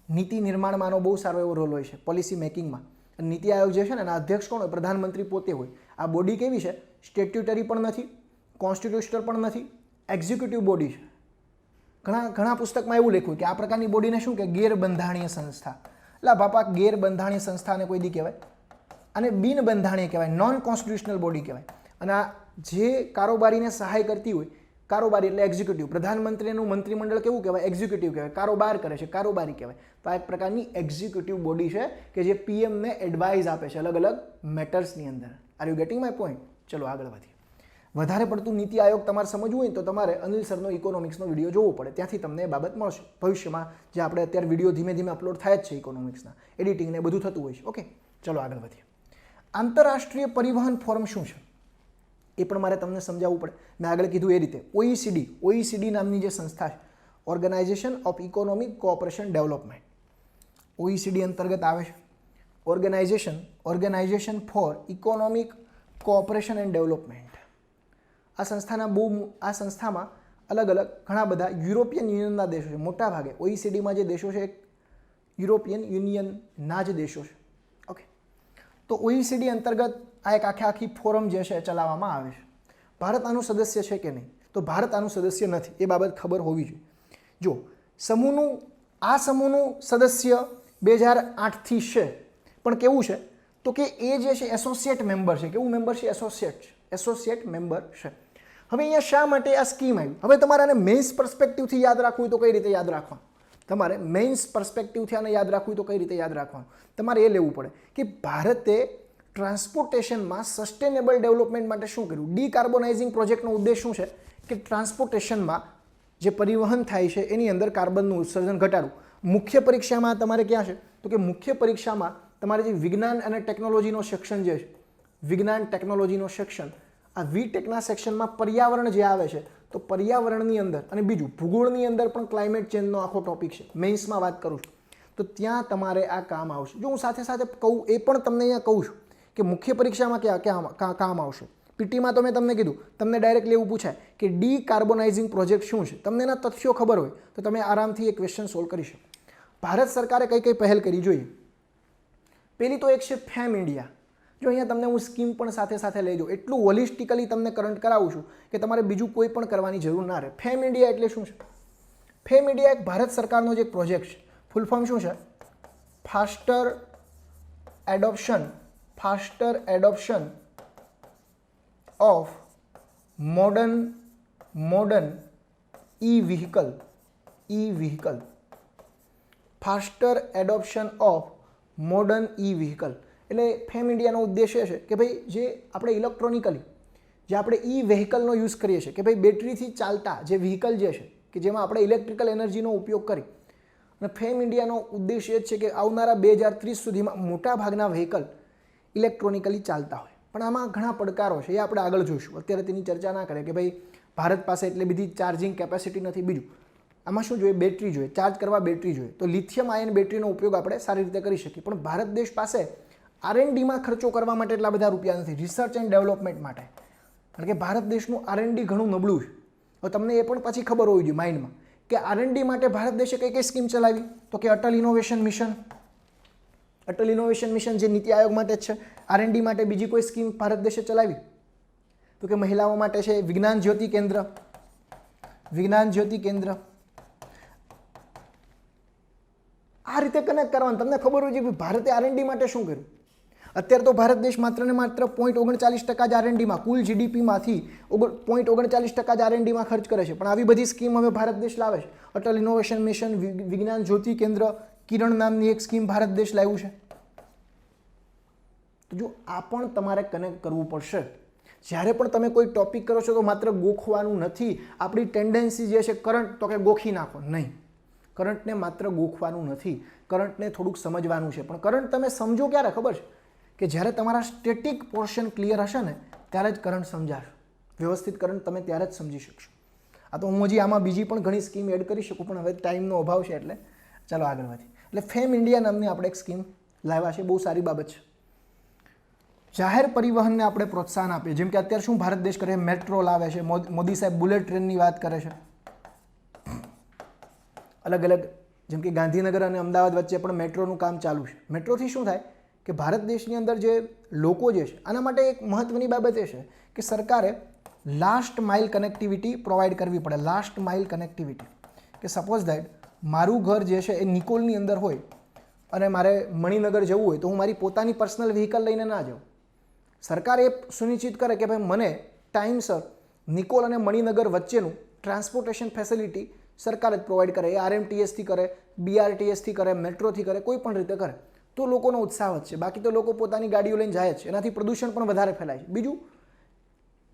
નીતિ નિર્માણમાં આનો બહુ સારો એવો રોલ હોય છે, પોલિસી મેકિંગમાં. નીતિ આયોગ જે છે ને એના અધ્યક્ષ કોણ હોય? પ્રધાનમંત્રી પોતે હોય. આ બોડી કેવી છે? સ્ટેટ્યુટરી પણ નથી, કોન્સ્ટિટ્યુશનલ પણ નથી, એક્ઝિક્યુટિવ બોડી છે. ઘણા પુસ્તકમાં એવું લખ્યું કે આ પ્રકારની બોડીને શું કે ગેરબંધારણીય સંસ્થા. એટલે બાપા, ગેરબંધારણીય સંસ્થાને કોઈ દી કહેવાય અને બિનબંધારણીય કહેવાય, નોન કોન્સ્ટિટ્યુશનલ બોડી કહેવાય. અને આ જે કારોબારીને સહાય કરતી હોય, કારોબારી એટલે એક્ઝિક્યુટિવ, પ્રધાનમંત્રીનું મંત્રીમંડળ કેવું કહેવાય? એક્ઝિક્યુટિવ કહેવાય. કારોબાર કરે છે, કારોબારી કહેવાય. તો આ એક પ્રકારની એક્ઝિક્યુટિવ બોડી છે કે જે પીએમને એડવાઇસ આપે છે અલગ અલગ મેટર્સની અંદર. Are you getting my point? ચલો આગળ વધીએ. વધારે પડતું નીતિ આયોગ તમારે સમજવું હોય તો તમારે અનિલ સરનો ઇકોનોમિક્સનો વિડીયો જોવો પડે, ત્યાંથી તમને એ બાબત મળશે. ભવિષ્યમાં જે આપણે અત્યારે વિડીયો ધીમે ધીમે અપલોડ થાય જ છે ઇકોનોમિક્સના, એડિટિંગ ને બધું થતું હોય છે. ઓકે, ચલો આગળ વધીએ. આંતરરાષ્ટ્રીય પરિવહન ફોરમ શું છે એ પણ મારે તમને સમજાવવું પડે. મેં આગળ કીધું એ રીતે OECD નામની જે સંસ્થા છે, organisation of economic cooperation development, OECD અંતર્ગત આવે છે. Organisation for economic cooperation and development. આ સંસ્થામાં અલગ અલગ ઘણા બધા યુરોપિયન યુનિયનના દેશો છે. મોટા ભાગે ઓઈસીડીમાં જે દેશો છે એ યુરોપિયન યુનિયનના જ દેશો છે. ઓકે, તો ઓઈસીડી અંતર્ગત આ એક આખી ફોરમ જે છે ચલાવવામાં આવે છે. ભારત આનું સદસ્ય છે કે નહીં? તો ભારત આનું સદસ્ય નથી, એ બાબત ખબર હોવી જોઈએ. જો સમૂહનું સદસ્ય 2008થી છે, પણ કેવું છે તો કે એ જે છે એસોસિએટ મેમ્બર છે. કેવું મેમ્બર છે? એસોસિએટ મેમ્બર છે. હવે અહીંયા શા માટે આ સ્કીમ આવી? હવે તમારે આને મેઇન્સ પર્સપેક્ટિવથી યાદ રાખવું તો કઈ રીતે યાદ રાખવાનું? તમારે મેઇન્સ પર્સપેક્ટિવથી આને યાદ રાખવું તો કઈ રીતે યાદ રાખવાનું? તમારે એ લેવું પડે કે ભારતે ટ્રાન્સપોર્ટેશનમાં સસ્ટેનેબલ ડેવલપમેન્ટ માટે શું કર્યું? ડીકાર્બોનાઇઝિંગ પ્રોજેક્ટનો ઉદ્દેશ શું છે કે ટ્રાન્સપોર્ટેશનમાં જે પરિવહન થાય છે એની અંદર કાર્બનનું ઉત્સર્જન ઘટાડવું. મુખ્ય પરીક્ષામાં તમારે ક્યાં છે તો કે મુખ્ય પરીક્ષામાં તમારે જે વિજ્ઞાન અને ટેકનોલોજીનો સેક્શન જે છે, વિજ્ઞાન ટેકનોલોજીનો સેક્શન, આ વીટેકના સેક્શનમાં પર્યાવરણ જે આવે છે, તો પર્યાવરણની અંદર અને બીજું ભૂગોળની અંદર પણ ક્લાઇમેટ ચેન્જનો આખો ટોપિક છે. મેઇન્સમાં વાત કરું છું તો ત્યાં તમારે આ કામ આવશે. જો હું સાથે સાથે કહું એ પણ તમને અહીંયા કહું છું કે મુખ્ય પરીક્ષામાં ક્યાં કામ આવશે. પીટીમાં તો મેં તમને કીધું, તમને ડાયરેક્ટલી એવું પૂછાય કે ડીકાર્બોનાઇઝિંગ પ્રોજેક્ટ શું છે, તમને એના તથ્યો ખબર હોય તો તમે આરામથી એ ક્વેશ્ચન સોલ્વ કરી શકો. ભારત સરકારે કઈ કઈ પહેલ કરી જોઈએ. પહેલી તો એક છે ફેમ ઇન્ડિયા. જો અહીંયા તમને હું સ્કીમ પણ સાથે સાથે લઈ જાઉં, એટલું હોલિસ્ટિકલી તમને કરંટ કરાવું છું કે તમારે બીજું કોઈ પણ કરવાની જરૂર ના રહે. ફેમ ઇન્ડિયા એટલે શું છે? ફેમ ઇન્ડિયા એક ભારત સરકારનો જે એક પ્રોજેક્ટ છે. ફૂલ ફોર્મ શું છે? Faster adoption of modern E vehicle. Faster adoption of modern E vehicle. એટલે ફેમ ઇન્ડિયાનો ઉદ્દેશ્ય છે કે ભાઈ જે આપણે ઇલેક્ટ્રોનિકલી જે આપણે ઈ વ્હીકલનો યુઝ કરીએ છીએ, કે ભાઈ બેટરીથી ચાલતા જે વ્હીકલ જે છે કે જેમાં આપણે ઇલેક્ટ્રિકલ એનર્જીનો ઉપયોગ કરી, અને ફેમ ઇન્ડિયાનો ઉદ્દેશ્ય એ જ છે કે આવનારા 2030 સુધીમાં મોટા ભાગના વ્હીકલ ઇલેક્ટ્રોનિકલી ચાલતા હોય. પણ આમાં ઘણા પડકારો છે, એ આપણે આગળ જોઈશું. અત્યારે તેની ચર્ચા ના કરીએ કે ભાઈ ભારત પાસે એટલી બધી ચાર્જિંગ કેપેસિટી નથી. બીજું આમાં શું જોઈએ? બેટરી જોઈએ, ચાર્જ કરવા બેટરી જોઈએ. તો લિથિયમ આયન બેટરીનો ઉપયોગ આપણે સારી રીતે કરી શકીએ. પણ ભારત દેશ પાસે R&Dમાં ખર્ચો કરવા માટે એટલા બધા રૂપિયા નથી, રિસર્ચ એન્ડ ડેવલપમેન્ટ માટે. કારણ કે ભારત દેશનું R&D ઘણું નબળું છે. હવે તમને એ પણ પછી ખબર હોવી જોઈએ માઇન્ડમાં કે R&D માટે ભારત દેશે કઈ કઈ સ્કીમ ચલાવી, તો કે અટલ ઇનોવેશન મિશન જે નીતિ આયોગ માટે જ છે. R&D માટે બીજી કોઈ સ્કીમ ભારત દેશે ચલાવી તો કે મહિલાઓ માટે છે વિજ્ઞાન જ્યોતિ કેન્દ્ર. આ રીતે કનેક્ટ કરવાનું તમને ખબર હોય છે કે ભારતે R&D માટે શું કર્યું. અત્યારે તો ભારત દેશ માત્ર ને માત્ર 0.39% જ R&Dમાં, કુલ GDPમાંથી 0.39% જ R&Dમાં ખર્ચ કરે છે. પણ આવી બધી સ્કીમ હવે ભારત દેશ લાવે છે. અટલ ઇનોવેશન મિશન, વિજ્ઞાન જ્યોતિ કેન્દ્ર, કિરણ નામની એક સ્કીમ ભારત દેશ લાવ્યું છે. તો જો આ પણ તમારે કનેક્ટ કરવું પડશે. જ્યારે પણ તમે કોઈ ટોપિક કરો છો તો માત્ર ગોખવાનું નથી. આપણી ટેન્ડન્સી જે છે કરંટ, તો કે ગોખી નાખો નહીં. કરંટને માત્ર ગોખવાનું નથી, કરંટને થોડુંક સમજવાનું છે. પણ કરંટ તમે સમજો ક્યારે ખબર છે? કે જ્યારે તમારા સ્ટેટિક પોર્શન ક્લિયર હશે ને ત્યારે જ કરંટ સમજાશે. વ્યવસ્થિત કરંટ તમે ત્યારે જ સમજી શકશો. આ તો હું હજી આમાં બીજી પણ ઘણી સ્કીમ એડ કરી શકું, પણ હવે ટાઈમનો અભાવ છે એટલે ચાલો આગળ વધીએ. એટલે ફેમ ઇન્ડિયા નામની આપણે એક સ્કીમ લાવ્યા છે, બહુ સારી બાબત છે. જાહેર પરિવહનને આપણે પ્રોત્સાહન આપીએ. જેમ કે અત્યારે શું ભારત દેશ કરે, મેટ્રો લાવે છે. મોદી સાહેબ બુલેટ ટ્રેનની વાત કરે છે. અલગ અલગ જેમ કે ગાંધીનગર અને અમદાવાદ વચ્ચે પણ મેટ્રોનું કામ ચાલુ છે. મેટ્રોથી શું થાય કે ભારત દેશની અંદર જે લોકો જે છે, આના માટે એક મહત્વની બાબત એ છે કે સરકારે લાસ્ટ માઇલ કનેક્ટિવિટી પ્રોવાઈડ કરવી પડે. લાસ્ટ માઇલ કનેક્ટિવિટી કે સપોઝ દેટ મારું ઘર જે છે એ નિકોલની અંદર હોય અને મારે મણિનગર જવું હોય તો હું મારી પોતાની પર્સનલ વ્હીકલ લઈને ના જાઉં. સરકાર એ સુનિશ્ચિત કરે કે ભાઈ મને ટાઈમસર નિકોલ અને મણિનગર વચ્ચેનું ટ્રાન્સપોર્ટેશન ફેસિલિટી સરકાર જ પ્રોવાઈડ કરે. એ RMTSથી કરે, BRTSથી કરે, મેટ્રોથી કરે, કોઈ પણ રીતે કરે તો લોકોનો ઉત્સાહ વધશે. બાકી તો લોકો પોતાની ગાડીઓ લઈને જાય છે, એનાથી પ્રદૂષણ પણ વધારે ફેલાય છે. બીજું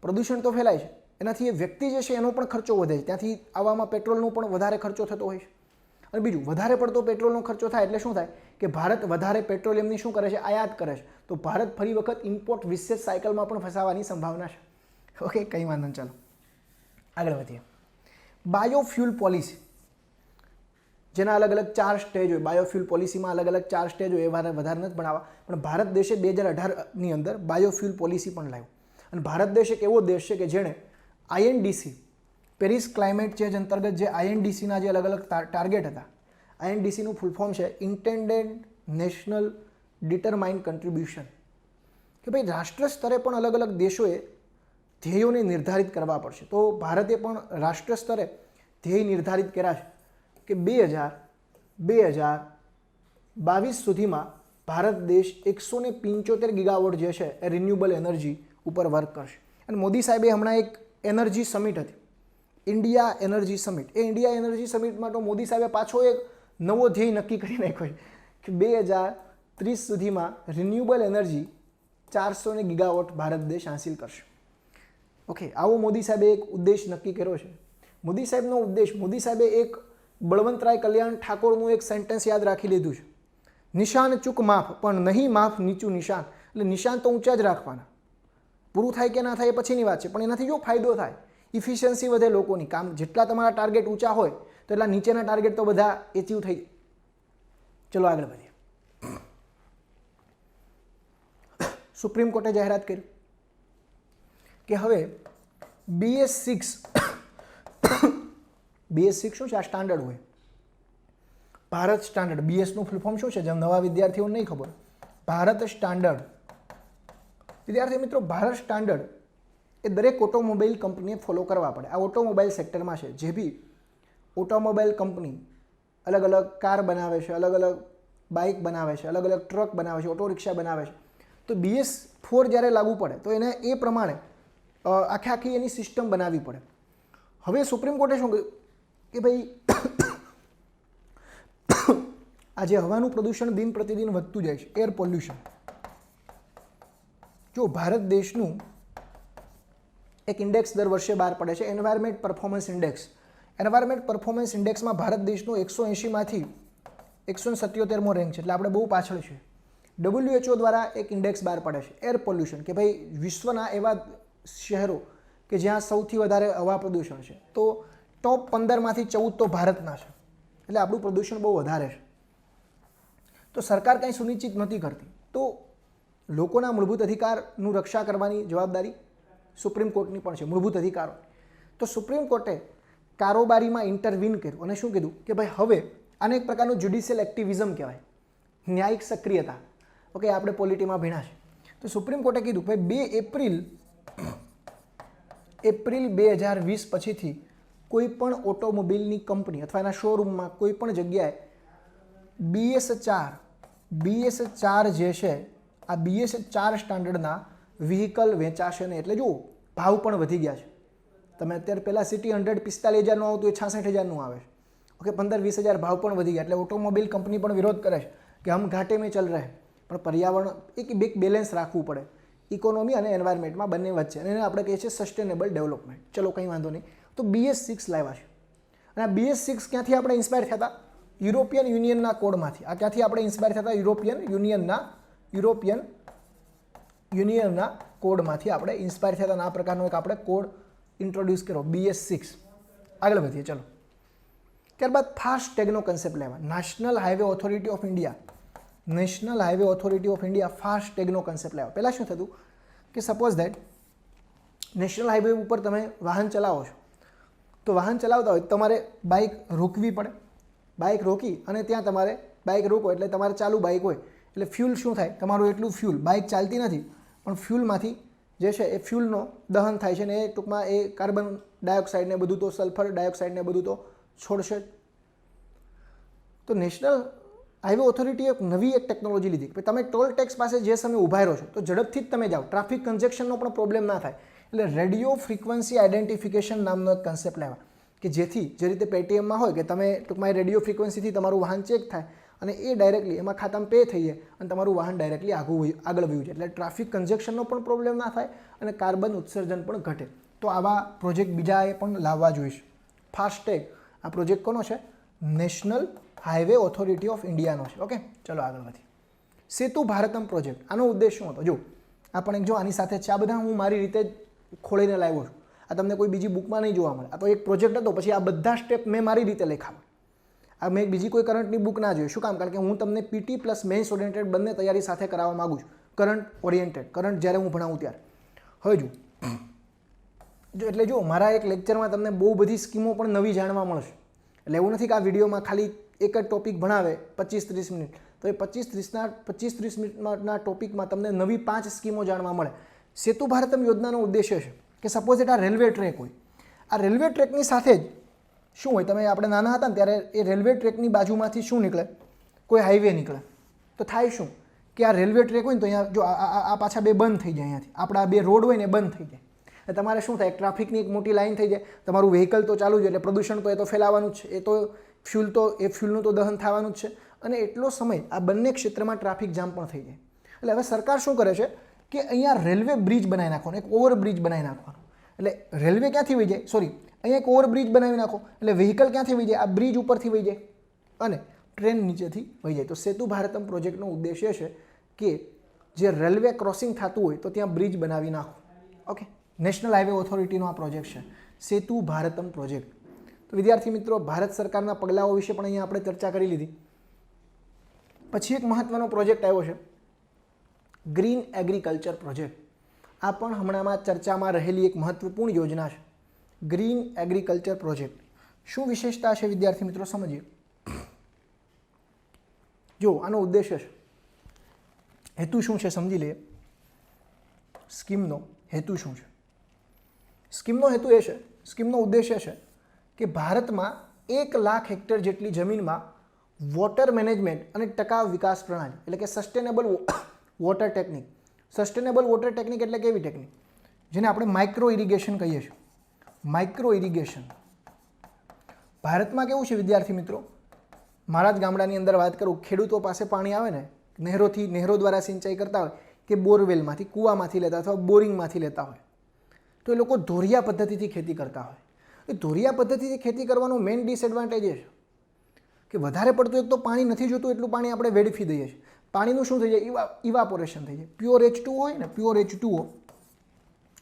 પ્રદૂષણ તો ફેલાય છે, એનાથી એ વ્યક્તિ જે છે એનો પણ ખર્ચો વધે છે. ત્યાંથી આવવામાં પેટ્રોલનો પણ વધારે ખર્ચો થતો હોય છે. અને બીજું વધારે પડતો પેટ્રોલનો ખર્ચો થાય એટલે શું થાય કે ભારત વધારે પેટ્રોલિયમની શું કરે છે? આયાત કરે છે. તો ભારત ફરી વખત ઇમ્પોર્ટ વિશેષ સાયકલમાં પણ ફસાવાની સંભાવના છે. ઓકે, કંઈ વાંધો નહીં, ચાલો આગળ વધીએ. Biofuel policy. જેના અલગ અલગ 4 સ્ટેજ હોય. બાયોફ્યુલ પોલિસીમાં અલગ અલગ 4 સ્ટેજ હોય, એ વધારે નથી ભણાવવા, પણ ભારત દેશે 2018ની અંદર બાયોફ્યુલ પોલિસી પણ લાવ્યો. અને ભારત દેશ એક એવો દેશ છે કે જેણે આઈએનડીસી પેરિસ ક્લાઇમેટ ચેન્જ અંતર્ગત જે આઈએનડીસીના જે અલગ અલગ ટાર્ગેટ હતા, આઈએનડીસીનું ફૂલ ફોર્મ છે ઇન્ટેન્ડેડ નેશનલ ડિટરમાઇન્ડ કન્ટ્રીબ્યુશન, કે ભાઈ રાષ્ટ્ર સ્તરે પણ અલગ અલગ દેશોએ ધ્યેયોને નિર્ધારિત કરવા પડશે. તો ભારતે પણ રાષ્ટ્ર સ્તરે ધ્યેય નિર્ધારિત કર્યા છે કે 2022 સુધીમાં ભારત દેશ 175 ગીગાવોટ જે છે એ રિન્યુએબલ એનર્જી ઉપર વર્ક કરશે. અને મોદી સાહેબે હમણાં એક એનર્જી સમિટ હતી, ઇન્ડિયા એનર્જી સમિટ. એ ઇન્ડિયા એનર્જી સમિટમાં તો મોદી સાહેબે પાછો એક નવો ધ્યેય નક્કી કરી નાખ્યો છે કે 2030 સુધીમાં રિન્યુએબલ એનર્જી 400 ગીગાવોટ ભારત દેશ હાંસિલ કરશે. ઓકે, આવો મોદી સાહેબે એક ઉદ્દેશ નક્કી કર્યો છે. મોદી સાહેબનો ઉદ્દેશ, મોદી સાહેબે એક બળવંતરાય કલ્યાણ ઠાકોરનું એક સેન્ટેન્સ યાદ રાખી લીધું છે, નિશાન ચૂક માફ પણ નહીં માફ નીચું નિશાન. એટલે નિશાન તો ઊંચા જ રાખવાના, પૂરું થાય કે ના થાય એ પછીની વાત છે, પણ એનાથી જો ફાયદો થાય, ઇફિશિયન્સી વધે લોકોની, કામ જેટલા તમારા ટાર્ગેટ ઊંચા હોય તો એટલા નીચેના ટાર્ગેટ તો બધા એચીવ થઈ જાય. ચલો આગળ વધીએ. સુપ્રીમ કોર્ટે જાહેરાત કરી કે હવે BS6 શું છે? આ સ્ટાન્ડર્ડ હોય, ભારત સ્ટાન્ડર્ડ. BSનું ફૂલ ફોર્મ શું છે? જેમ નવા વિદ્યાર્થીઓને નહીં ખબર, ભારત સ્ટાન્ડર્ડ. વિદ્યાર્થી મિત્રો, ભારત સ્ટાન્ડર્ડ એ દરેક ઓટોમોબાઈલ કંપનીએ ફોલો કરવા પડે. આ ઓટોમોબાઈલ સેક્ટરમાં છે, જે બી ઓટોમોબાઈલ કંપની અલગ અલગ કાર બનાવે છે, અલગ અલગ બાઇક બનાવે છે, અલગ અલગ ટ્રક બનાવે છે, ઓટો રિક્ષા બનાવે છે, તો BS4 જ્યારે લાગુ પડે તો એને એ પ્રમાણે આખી એની સિસ્ટમ બનાવવી પડે. હવે સુપ્રીમ કોર્ટે શું કહ્યું કે ભાઈ આજે હવાનું પ્રદૂષણ દિન પ્રતિદિન વધતું જાય છે, એર પોલ્યુશન. જો ભારત દેશનું એક ઇન્ડેક્સ દર વર્ષે બહાર પડે છે, environment performance index. Environment performance ઇન્ડેક્સમાં ભારત દેશનું 180માંથી 177મો રેન્ક છે, એટલે આપણે બહુ પાછળ છે. WHO દ્વારા એક ઇન્ડેક્સ બહાર પડે છે એર પોલ્યુશન, કે ભાઈ વિશ્વના એવા શહેરો કે જ્યાં સૌથી વધારે હવા પ્રદૂષણ છે, તો ટોપ 15માંથી 14 તો ભારતના છે, એટલે આપણું પ્રદૂષણ બહુ વધારે છે. તો સરકાર કંઈ સુનિશ્ચિત નથી કરતી, તો લોકોના મૂળભૂત અધિકારનું રક્ષા કરવાની જવાબદારી સુપ્રીમ કોર્ટની પણ છે, મૂળભૂત અધિકારો. તો સુપ્રીમ કોર્ટે કારોબારીમાં ઇન્ટરવીન કર્યું અને શું કીધું કે ભાઈ હવે આને એક પ્રકારનું જ્યુડિશિયલ એક્ટિવિઝમ કહેવાય, ન્યાયિક સક્રિયતા. ઓકે, આપણે પોલિટીમાં ભણ્યા છે. તો સુપ્રીમ કોર્ટે કીધું ભાઈ 2 એપ્રિલ 2020 પછીથી કોઈ પણ ઓટોમોબાઈલની કંપની અથવા એના શોરૂમમાં કોઈ પણ જગ્યાએ BS4 જે છે, આ BS4 સ્ટાન્ડર્ડના વ્હીકલ વેચાશે નહીં. એટલે જો ભાવ પણ વધી ગયા છે. તમે અત્યારે પહેલાં સિટી 100 45,000નું આવતું એ 66,000નું આવે છે. ઓકે, 15-20 હજાર ભાવ પણ વધી ગયા, એટલે ઓટોમોબાઈલ કંપની પણ વિરોધ કરે છે કે હમ ઘાટે મેં ચલ રહે. પણ પર્યાવરણ એક બેલેન્સ રાખવું પડે ઇકોનોમી અને એન્વાયરમેન્ટમાં, બંને વચ્ચે, અને એને આપણે કહીએ છીએ સસ્ટેનેબલ ડેવલપમેન્ટ. ચલો કંઈ વાંધો નહીં. તો BS6 લાવ્યા છે, અને આ BS6 ક્યાંથી આપણે ઇન્સ્પાયર થયા હતા? યુરોપિયન યુનિયનના કોડમાંથી. આ ક્યાંથી આપણે ઇન્સ્પાયર થયા હતા? યુરોપિયન યુનિયનના કોડમાંથી આપણે ઇન્સ્પાયર થયા હતા. આ પ્રકારનો એક આપણે કોડ ઇન્ટ્રોડ્યુસ કર્યો, BS6. આગળ વધીએ ચલો. ત્યારબાદ ફાસ્ટ ટેગનો કન્સેપ્ટ લેવા. National highway authority of India fast ટેગનો કન્સેપ્ટ લેવા. પહેલાં શું થતું કે સપોઝ દેટ નેશનલ હાઈવે ઉપર તમે વાહન ચલાવો છો, તો વાહન ચલાવતા હોય તમારે બાઇક રોકવી પડે. બાઇક રોકી અને ત્યાં તમારે બાઇક રોકો એટલે તમારે ચાલુ બાઇક હોય એટલે ફ્યુલ શું થાય? તમારું એટલું ફ્યુલ, બાઇક ચાલતી નથી પણ ફ્યુલમાંથી જે છે એ ફ્યુલનો દહન થાય છે, ને એ ટૂંકમાં એ કાર્બન ડાયોક્સાઇડને બધું તો સલ્ફર ડાયોક્સાઇડને બધું તો છોડશે જ. તો નેશનલ હાઈવે ઓથોરિટીએ નવી એક ટેકનોલોજી લીધી કે તમે ટોલ ટેક્સ પાસે જે સમય ઊભા રહો છો તો ઝડપથી જ તમે જાઓ, ટ્રાફિક કન્જેક્શનનો પણ પ્રોબ્લેમ ના થાય. એટલે રેડિયો ફ્રીક્વન્સી આઇડેન્ટિફિકેશન નામનો એક કન્સેપ્ટ લેવા, કે જેથી જે રીતે પેટીએમમાં હોય કે તમે ટૂંકમાં રેડિયો ફ્રીક્વન્સીથી તમારું વાહન ચેક થાય અને એ ડાયરેક્ટલી એમાં ખાતામાં પે થઈ જાય અને તમારું વાહન ડાયરેક્ટલી આગળ વયું જાય. એટલે ટ્રાફિક કન્જેક્શનનો પણ પ્રોબ્લેમ ના થાય અને કાર્બન ઉત્સર્જન પણ ઘટે. તો આવા પ્રોજેક્ટ બીજાએ પણ લાવવા જોઈશે. ફાસ્ટેગ આ પ્રોજેક્ટ કોનો છે? નેશનલ હાઈવે ઓથોરિટી ઓફ ઇન્ડિયાનો છે. ઓકે, ચલો આગળ વધીએ. સેતુ ભારતમ પ્રોજેક્ટ, આનો ઉદ્દેશ શું હતો? જો આ પણ એક જો આની સાથે છે, આ બધા હું મારી રીતે ખોળીને લાવ્યો છું. આ તમને કોઈ બીજી બુકમાં નહીં જોવા મળે. આ તો એક પ્રોજેક્ટ હતો, પછી આ બધા સ્ટેપ મેં મારી રીતે લખાવ્યા. આ મેં બીજી કોઈ કરંટની બુક ના જોઈ. શું કામ? કારણ કે હું તમને પીટી પ્લસ મેન્સ ઓરિએન્ટેડ બંને તૈયારી સાથે કરાવવા માગું છું. કરંટ ઓરિએન્ટેડ, કરંટ જ્યારે હું ભણાવું ત્યારે. હવે એટલે જો મારા એક લેક્ચરમાં તમને બહુ બધી સ્કીમો પણ નવી જાણવા મળશે. એટલે એવું નથી કે આ વિડીયોમાં ખાલી એક જ ટોપિક ભણાવે 25-30 મિનિટ, તો એ 25-30 મિનિટના ટોપિકમાં તમને નવી 5 સ્કીમો જાણવા મળે. સેતુ ભારતમ યોજનાનો ઉદ્દેશ્ય છે કે સપોઝ આ રેલવે ટ્રેક હોય, આ રેલવે ટ્રેકની સાથે જ શું હોય, તમે આપણે નાના હતા ને ત્યારે એ રેલવે ટ્રેકની બાજુમાંથી શું નીકળે, કોઈ હાઈવે નીકળે. તો થાય શું કે આ રેલવે ટ્રેક હોય ને તો અહીંયા જો આ પાછા બે બંધ થઈ જાય, અહીંયાથી આપણા બે રોડ હોય ને એ બંધ થઈ જાય. તમારે શું થાય, ટ્રાફિકની એક મોટી લાઈન થઈ જાય, તમારું વ્હીકલ તો ચાલુ જ, એટલે પ્રદૂષણ તો એ તો ફેલાવાનું જ છે, એ તો ફ્યુલનું તો દહન થવાનું જ છે. અને એટલો સમય આ બંને ક્ષેત્રમાં ટ્રાફિક જામ પણ થઈ જાય. એટલે હવે સરકાર શું કરે છે કે અહીંયા રેલવે બ્રિજ બનાવી નાખવાનો, એક ઓવરબ્રિજ બનાવી નાખવાનો. એટલે રેલવે ક્યાંથી વહી જાય, સોરી અહીંયા એક ઓવરબ્રિજ બનાવી નાખો, એટલે વ્હીકલ ક્યાંથી વહી જાય, આ બ્રિજ ઉપરથી વહી જાય અને ટ્રેન નીચેથી વહી જાય. તો સેતુ ભારતમ પ્રોજેક્ટનો ઉદ્દેશ્ય છે કે જે રેલવે ક્રોસિંગ થતું હોય તો ત્યાં બ્રિજ બનાવી નાખો. ઓકે, નેશનલ હાઈવે ઓથોરિટીનો આ પ્રોજેક્ટ છે, સેતુ ભારતમ પ્રોજેક્ટ. તો વિદ્યાર્થી મિત્રો, ભારત સરકારના પગલાઓ વિશે પણ અહીંયા આપણે ચર્ચા કરી લીધી. પછી એક મહત્વનો પ્રોજેક્ટ આવ્યો છે, ગ્રીન એગ્રીકલ્ચર પ્રોજેક્ટ. આ પણ હમણાંમાં ચર્ચામાં રહેલી એક મહત્વપૂર્ણ યોજના છે, ગ્રીન એગ્રીકલ્ચર પ્રોજેક્ટ. શું વિશેષતા છે વિદ્યાર્થી મિત્રો, સમજીએ. જો આનો ઉદ્દેશ્ય છે, હેતુ શું છે સમજી લઈએ. સ્કીમનો હેતુ શું છે? સ્કીમનો હેતુ એ છે, સ્કીમનો ઉદ્દેશ્ય છે કે ભારતમાં 1 લાખ હેક્ટર જેટલી જમીનમાં વોટર મેનેજમેન્ટ અને ટકાઉ વિકાસ પ્રણાલી, એટલે કે sustainable water technique. Sustainable water technique એટલે કેવી ટેકનિક? જેને આપણે માઇક્રો ઇરિગેશન કહીએ છીએ. માઇક્રો ઇરિગેશન ભારતમાં કેવું છે વિદ્યાર્થી મિત્રો, મારા જ ગામડાની અંદર વાત કરું, ખેડૂતો પાસે પાણી આવે ને, નહેરો દ્વારા સિંચાઈ કરતા હોય કે બોરવેલમાંથી, કૂવામાંથી લેતા અથવા બોરિંગમાંથી લેતા હોય, તો એ લોકો ધોરિયા પદ્ધતિથી ખેતી કરતા હોય. એ ધોરિયા પદ્ધતિથી ખેતી કરવાનો મેઇન ડિસએડવાન્ટેજ એ છે કે વધારે પડતું એક તો પાણી નથી જોતું એટલું પાણી આપણે વેડફી દઈએ છીએ. પાણીનું શું થઈ જાય, ઇવાપોરેશન થઈ જાય. પ્યોર H2O હોય ને, પ્યોર H2O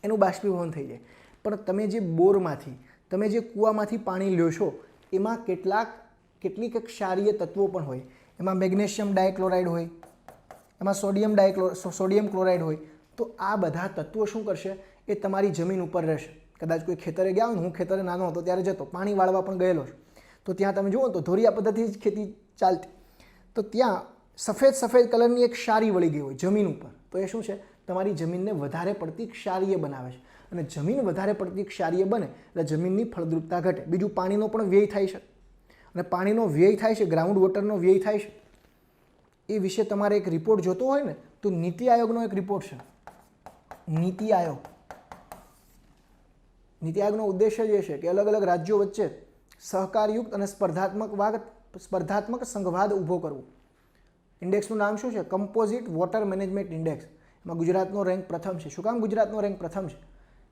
એનું બાષ્પીભવન થઈ જાય. પણ તમે જે બોરમાંથી, તમે જે કૂવામાંથી પાણી લ્યો છો એમાં કેટલીક ક્ષારીય તત્વો પણ હોય. એમાં મેગ્નેશિયમ ડાયક્લોરાઇડ હોય, એમાં સોડિયમ ક્લોરાઇડ હોય. તો આ બધા તત્વો શું કરશે, એ તમારી જમીન ઉપર રહેશે. કદાચ કોઈ ખેતરે ગયા હોય ને, હું ખેતરે નાનો હતો ત્યારે જતો, પાણી વાળવા પણ ગયેલો છું, તો ત્યાં તમે જુઓ તો ધોરિયા પદ્ધતિથી જ ખેતી ચાલતી, તો ત્યાં સફેદ કલરની એક ક્ષારી વળી ગઈ હોય જમીન ઉપર. તો એ શું છે, તમારી જમીનને વધારે પડતી ક્ષારીય બનાવે છે. અને જમીન વધારે પડતી ક્ષારીય બને એટલે જમીનની ફળદ્રુપતા ઘટે. બીજું પાણીનો પણ વ્યય થાય છે, અને પાણીનો વ્યય થાય છે, ગ્રાઉન્ડ વોટરનો વ્યય થાય છે. એ વિશે તમારે એક રિપોર્ટ જોતો હોય ને, તો નીતિ આયોગનો એક રિપોર્ટ છે, નીતિ આયોગ. નીતિ આયોગનો ઉદ્દેશ્ય જે છે કે અલગ અલગ રાજ્યો વચ્ચે સહકારયુક્ત અને સ્પર્ધાત્મક સંઘવાદ ઊભો કરવો. ઇન્ડેક્સનું નામ શું છે, કમ્પોઝિટ વોટર મેનેજમેન્ટ ઇન્ડેક્સ. એમાં ગુજરાતનો રેન્ક પ્રથમ છે. શું કામ ગુજરાતનો રેન્ક પ્રથમ છે?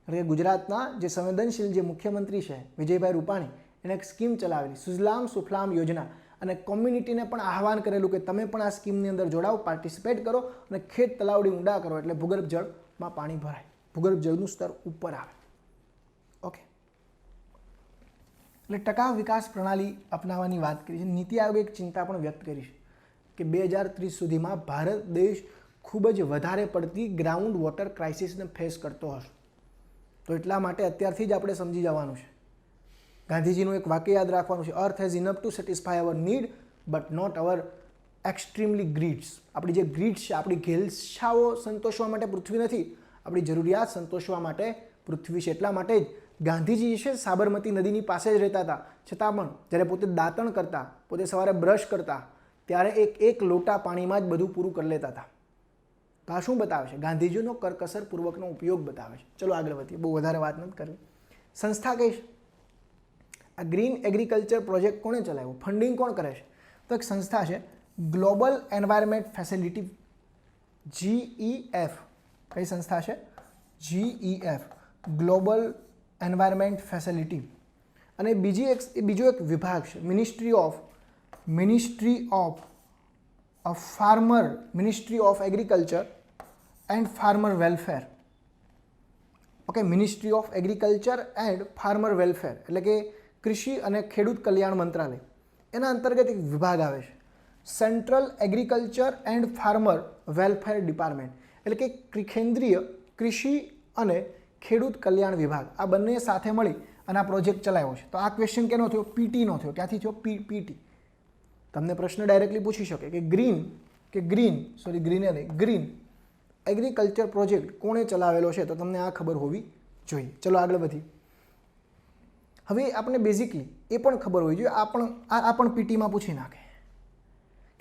કારણ કે ગુજરાતના જે સંવેદનશીલ જે મુખ્યમંત્રી છે વિજયભાઈ રૂપાણી, એને એક સ્કીમ ચલાવેલી, સુજલામ સુફલામ યોજના, અને કોમ્યુનિટીને પણ આહવાન કરેલું કે તમે પણ આ સ્કીમની અંદર જોડાઓ, પાર્ટિસિપેટ કરો અને ખેત તલાવડી ઊંડા કરો, એટલે ભૂગર્ભ જળમાં પાણી ભરાય, ભૂગર્ભ જળનું સ્તર ઉપર આવે. ઓકે, એટલે ટકાઉ વિકાસ પ્રણાલી અપનાવવાની વાત કરી છે. નીતિ આયોગે એક ચિંતા પણ વ્યક્ત કરી છે કે 2030 સુધીમાં ભારત દેશ ખૂબ જ વધારે પડતી ગ્રાઉન્ડ વોટર ક્રાઇસિસને ફેસ કરતો હશે. તો એટલા માટે અત્યારથી જ આપણે સમજી જવાનું છે. ગાંધીજીનું એક વાક્ય યાદ રાખવાનું છે, earth has enough to satisfy our need but not our extremely greeds. આપણી જે ગ્રીડ્સ છે, આપણી ઘેલછાઓ સંતોષવા માટે પૃથ્વી નથી, આપણી જરૂરિયાત સંતોષવા માટે પૃથ્વી છે. એટલા માટે જ ગાંધીજી છે સાબરમતી નદીની પાસે જ રહેતા હતા, છતાં પણ જ્યારે પોતે દાંતણ કરતા, પોતે સવારે બ્રશ કરતા, ત્યારે એક લોટા પાણીમાં જ બધું પૂરું કરી લેતા હતા. તો આ શું બતાવે છે, ગાંધીજીનો કરકસરપૂર્વકનો ઉપયોગ બતાવે છે. ચલો આગળ વધીએ, બહુ વધારે વાત નથી કરવી. સંસ્થા કઈ છે? આ ગ્રીન એગ્રીકલ્ચર પ્રોજેક્ટ કોણે ચલાવ્યો, ફંડિંગ કોણ કરે છે? તો એક સંસ્થા છે, ગ્લોબલ એન્વાયરમેન્ટ ફેસિલિટી, GEF. કઈ સંસ્થા છે? GEF, global environment facility. અને બીજો એક વિભાગ છે, ministry of agriculture and farmer welfare. Okay, ministry of agriculture and farmer welfare એટલે કે કૃષિ અને ખેડૂત કલ્યાણ મંત્રાલય. એના અંતર્ગત એક વિભાગ આવે છે, central agriculture and farmer welfare department, એટલે કે કેન્દ્રીય કૃષિ અને ખેડૂત કલ્યાણ વિભાગ. આ બંને સાથે મળી અને આ પ્રોજેક્ટ ચલાવ્યો છે. તો આ ક્વેશ્ચન કેનો થયો? પીટીનો થયો. ક્યાંથી થયો? પીટી. તમને પ્રશ્ન ડાયરેક્ટલી પૂછી શકે કે ગ્રીન એગ્રીકલ્ચર પ્રોજેક્ટ કોણે ચલાવેલો છે, તો તમને આ ખબર હોવી જોઈએ. ચલો આગળ વધી. હવે આપણે બેઝિકલી એ પણ ખબર હોવી જોઈએ, આ પણ પીટીમાં પૂછી નાખે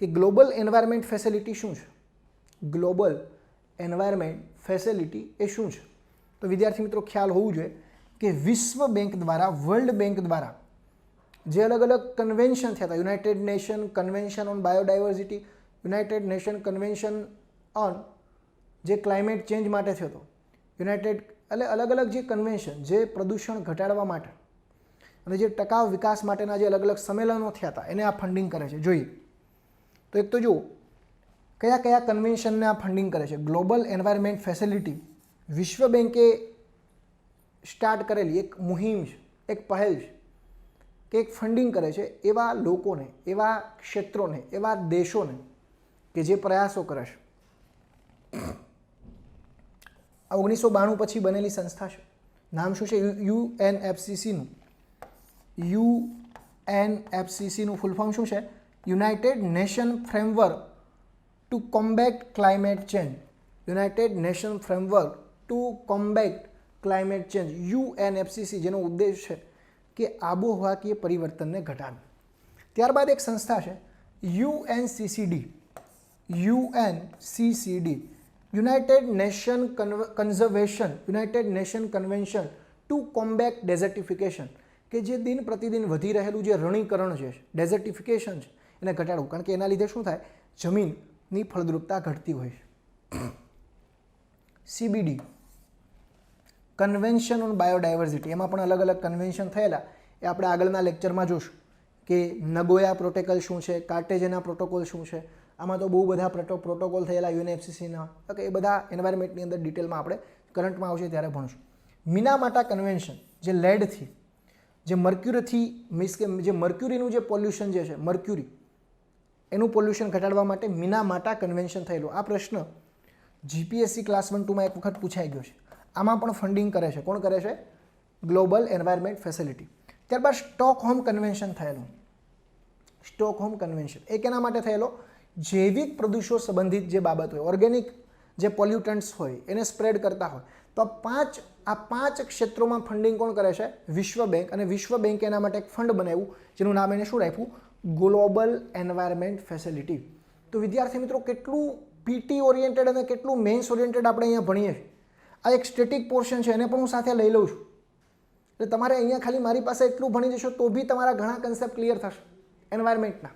કે ગ્લોબલ એન્વાયરમેન્ટ ફેસિલિટી શું છે. ગ્લોબલ એન્વાયરમેન્ટ ફેસિલિટી એ શું છે? તો વિદ્યાર્થી મિત્રો ખ્યાલ હોવું જોઈએ કે વિશ્વ બેંક દ્વારા, વર્લ્ડ બેંક દ્વારા જે અલગ અલગ કન્વેન્શન થયા હતા, United Nation convention on biodiversity, United Nation convention on જે ક્લાઇમેટ ચેન્જ માટે થયો હતો, એટલે અલગ અલગ જે કન્વેન્શન જે પ્રદૂષણ ઘટાડવા માટે અને જે ટકાઉ વિકાસ માટેના જે અલગ અલગ સંમેલનો થયા હતા એને આ ફંડિંગ કરે છે. જોઈએ તો એક તો જુઓ કયા કયા કન્વેન્શનને આ ફંડિંગ કરે છે. ગ્લોબલ એન્વાયરમેન્ટ ફેસિલિટી વિશ્વ બેંકે સ્ટાર્ટ કરેલી એક મુહિમ છે, એક પહેલ છે કે એક ફંડિંગ કરે છે એવા લોકોને, એવા ક્ષેત્રોને, એવા દેશોને કે જે પ્રયાસો કરે છે. આ 1992 પછી બનેલી સંસ્થા છે. નામ શું છે? યુએનએફસીસીનું. યુએનએફસીસીનું ફૂલ ફોર્મ શું છે? United Nation framework to combat climate change. United Nation framework to combat climate change, UNFCCC, જેનો ઉદ્દેશ છે કે આબોહવાકીય પરિવર્તનને ઘટાડવું. ત્યારબાદ એક સંસ્થા છે UNCCD. United Nation United Nation convention to combat desertification, કે જે દિન પ્રતિદિન વધી રહેલું જે રણીકરણ છે, ડેઝર્ટિફિકેશન છે, એને ઘટાડવું. કારણ કે એના લીધે શું થાય? જમીનની ફળદ્રુપતા ઘટતી હોય છે. સીબીડી, કન્વેન્શન ઓન બાયોડાયવર્સિટી, એમાં પણ અલગ અલગ કન્વેન્શન થયેલા, એ આપણે આગળના લેક્ચરમાં જોશું કે નગોયા પ્રોટોકોલ શું છે, કાર્ટેજેના પ્રોટોકોલ શું છે. આમાં તો બહુ બધા પ્રોટોકોલ થયેલા યુએનએફસીસીના. ઓકે, એ બધા એન્વાયરમેન્ટની અંદર ડિટેલમાં આપણે કરંટમાં આવશે ત્યારે ભણશું. મિનામાટા કન્વેન્શન, જે લેડથી, જે મર્ક્યુરીથી, મીન્સ કે જે મર્ક્યુરીનું જે પોલ્યુશન જે છે, મર્ક્યુરી એનું પોલ્યુશન ઘટાડવા માટે મિનામાટા કન્વેન્શન થયેલું. આ પ્રશ્ન જીપીએસસી ક્લાસ 1-2માં એક વખત પૂછાઈ ગયો છે. આમાં પણ ફંડિંગ કરે છે. કોણ કરે છે? Global environment facility. ત્યારબાદ સ્ટોકહોમ કન્વેન્શન થયેલું. સ્ટોકહોમ કન્વેન્શન એ કેના માટે થયેલો? જૈવિક પ્રદૂષણો સંબંધિત જે બાબત હોય, ઓર્ગેનિક જે પોલ્યુટન્ટ્સ હોય એને સ્પ્રેડ કરતા હોય, તો આ પાંચ ક્ષેત્રોમાં ફંડિંગ કોણ કરે છે? વિશ્વ બેંક. અને વિશ્વ બેંકે એના માટે એક ફંડ બનાવ્યું જેનું નામ એને શું રાખ્યું? Global environment facility. તો વિદ્યાર્થી મિત્રો કેટલું પીટી ઓરિએન્ટેડ અને કેટલું મેન્સ ઓરિએન્ટેડ આપણે અહીંયા ભણીએ છીએ. આ એક સ્ટેટિક પોર્શન છે, એને પણ હું સાથે લઈ લઉં છું. એટલે તમારે અહીંયા ખાલી મારી પાસે એટલું ભણી જશો તો બી તમારા ઘણા કન્સેપ્ટ ક્લિયર થશે એન્વાયરમેન્ટના.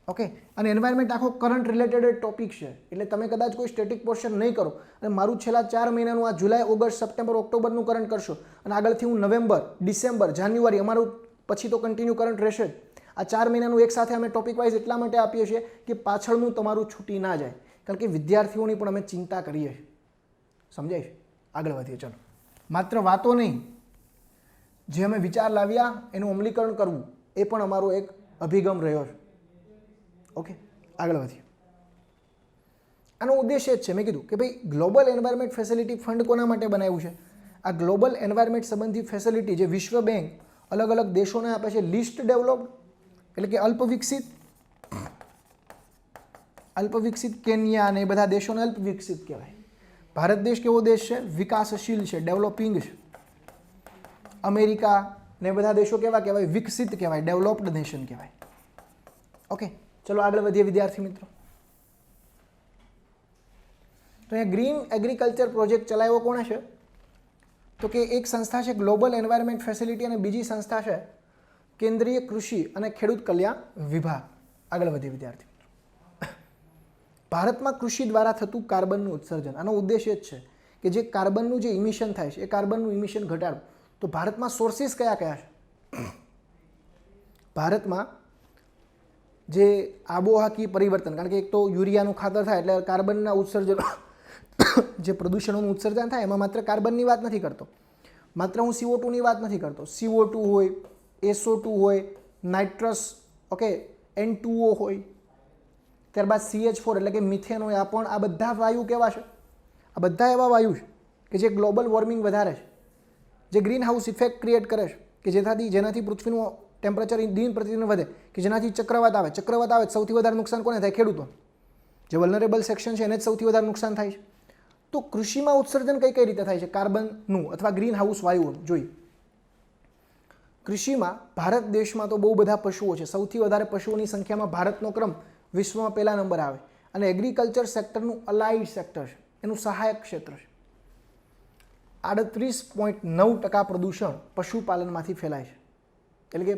ઓકે, અને એન્વાયરમેન્ટ આખો કરંટ રિલેટેડ ટોપિક છે. એટલે તમે કદાચ કોઈ સ્ટેટિક પોર્શન નહીં કરો અને મારું છેલ્લા 4 મહિનાનું આ જુલાઈ, ઓગસ્ટ, સપ્ટેમ્બર, ઓક્ટોબરનું કરંટ કરશો અને આગળથી હું નવેમ્બર, ડિસેમ્બર, જાન્યુઆરી, અમારું પછી તો કન્ટિન્યુ કરંટ રહેશે જ. આ 4 મહિનાનું એકસાથે અમે ટોપિક વાઇઝ એટલા માટે આપીએ છીએ કે પાછળનું તમારું છૂટી ના જાય. કારણ કે વિદ્યાર્થીઓની પણ અમે ચિંતા કરીએ છીએ. સમજાય છે? આગળ વધીએ. ચલો, માત્ર વાતો નહીં, જે અમે વિચાર લાવ્યા એનું અમલીકરણ કરવું એ પણ અમારો એક અભિગમ રહ્યો છે. ઓકે, આગળ વધીએ. આનો ઉદ્દેશ્ય જ છે, મેં કીધું કે ભાઈ ગ્લોબલ એન્વાયરમેન્ટ ફેસિલિટી ફંડ કોના માટે બનાવ્યું છે? આ ગ્લોબલ એન્વાયરમેન્ટ સંબંધી ફેસિલિટી જે વિશ્વ બેંક અલગ અલગ દેશોને આપે છે, લિસ્ટ ડેવલપ્ડ એટલે કે અલ્પવિકસિત કેન્યા અને એ બધા દેશોને અલ્પવિકસિત કહેવાય. ભારત દેશ કેવો દેશ છે? વિકાસશીલ છે, ડેવલપિંગ છે. અમેરિકા ને બધા દેશો કેવા કહેવાય? વિકસિત કહેવાય, ડેવલપ્ડ નેશન કહેવાય. ઓકે, ચલો આગળ વધીએ વિદ્યાર્થી મિત્રો. તો અહીંયા ગ્રીન એગ્રીકલ્ચર પ્રોજેક્ટ ચલાવ્યો કોણે છે? તો કે એક સંસ્થા છે ગ્લોબલ એન્વાયરમેન્ટ ફેસિલિટી અને બીજી સંસ્થા છે કેન્દ્રીય કૃષિ અને ખેડૂત કલ્યાણ વિભાગ. આગળ વધીએ વિદ્યાર્થી. ભારતમાં કૃષિ દ્વારા થતું કાર્બનનું ઉત્સર્જન, આનો ઉદ્દેશ્ય જ છે કે જે કાર્બનનું જે ઇમિશન થાય છે એ કાર્બનનું ઇમિશન ઘટાડવું. તો ભારતમાં સોર્સિસ કયા કયા છે? ભારતમાં જે આબોહવાકીય પરિવર્તન, કારણ કે એક તો યુરિયાનું ખાતર થાય એટલે કાર્બનના ઉત્સર્જન, જે પ્રદૂષણોનું ઉત્સર્જન થાય એમાં માત્ર કાર્બનની વાત નથી કરતો, માત્ર હું CO2ની વાત નથી કરતો. CO2 હોય, SO2 હોય, નાઇટ્રસ, ઓકે, N2O હોય, ત્યારબાદ CH4 એટલે કે મિથેન હોય. આ બધા વાયુ કેવા છે? આ બધા એવા વાયુ છે કે જે ગ્લોબલ વોર્મિંગ વધારે છે, જે ગ્રીન હાઉસ ઇફેક્ટ ક્રિએટ કરે છે, કે જેનાથી પૃથ્વીનું ટેમ્પરેચર દિન પ્રતિદિન વધે, કે જેનાથી ચક્રવાત આવે. ચક્રવાત આવે સૌથી વધારે નુકસાન કોને થાય? ખેડૂતો. જે વલ્નરેબલ સેક્શન છે એને જ સૌથી વધારે નુકસાન થાય છે. તો કૃષિમાં ઉત્સર્જન કઈ કઈ રીતે થાય છે કાર્બનનું અથવા ગ્રીન હાઉસ વાયુઓનું? જોઈએ, કૃષિમાં ભારત દેશમાં તો બહુ બધા પશુઓ છે. સૌથી વધારે પશુઓની સંખ્યામાં ભારતનો ક્રમ વિશ્વમાં પહેલા નંબર આવે. અને એગ્રીકલ્ચર સેક્ટરનું અલાઇડ સેક્ટર છે, એનું સહાયક ક્ષેત્ર છે. 38.9% પ્રદૂષણ પશુપાલનમાંથી ફેલાય છે. એટલે કે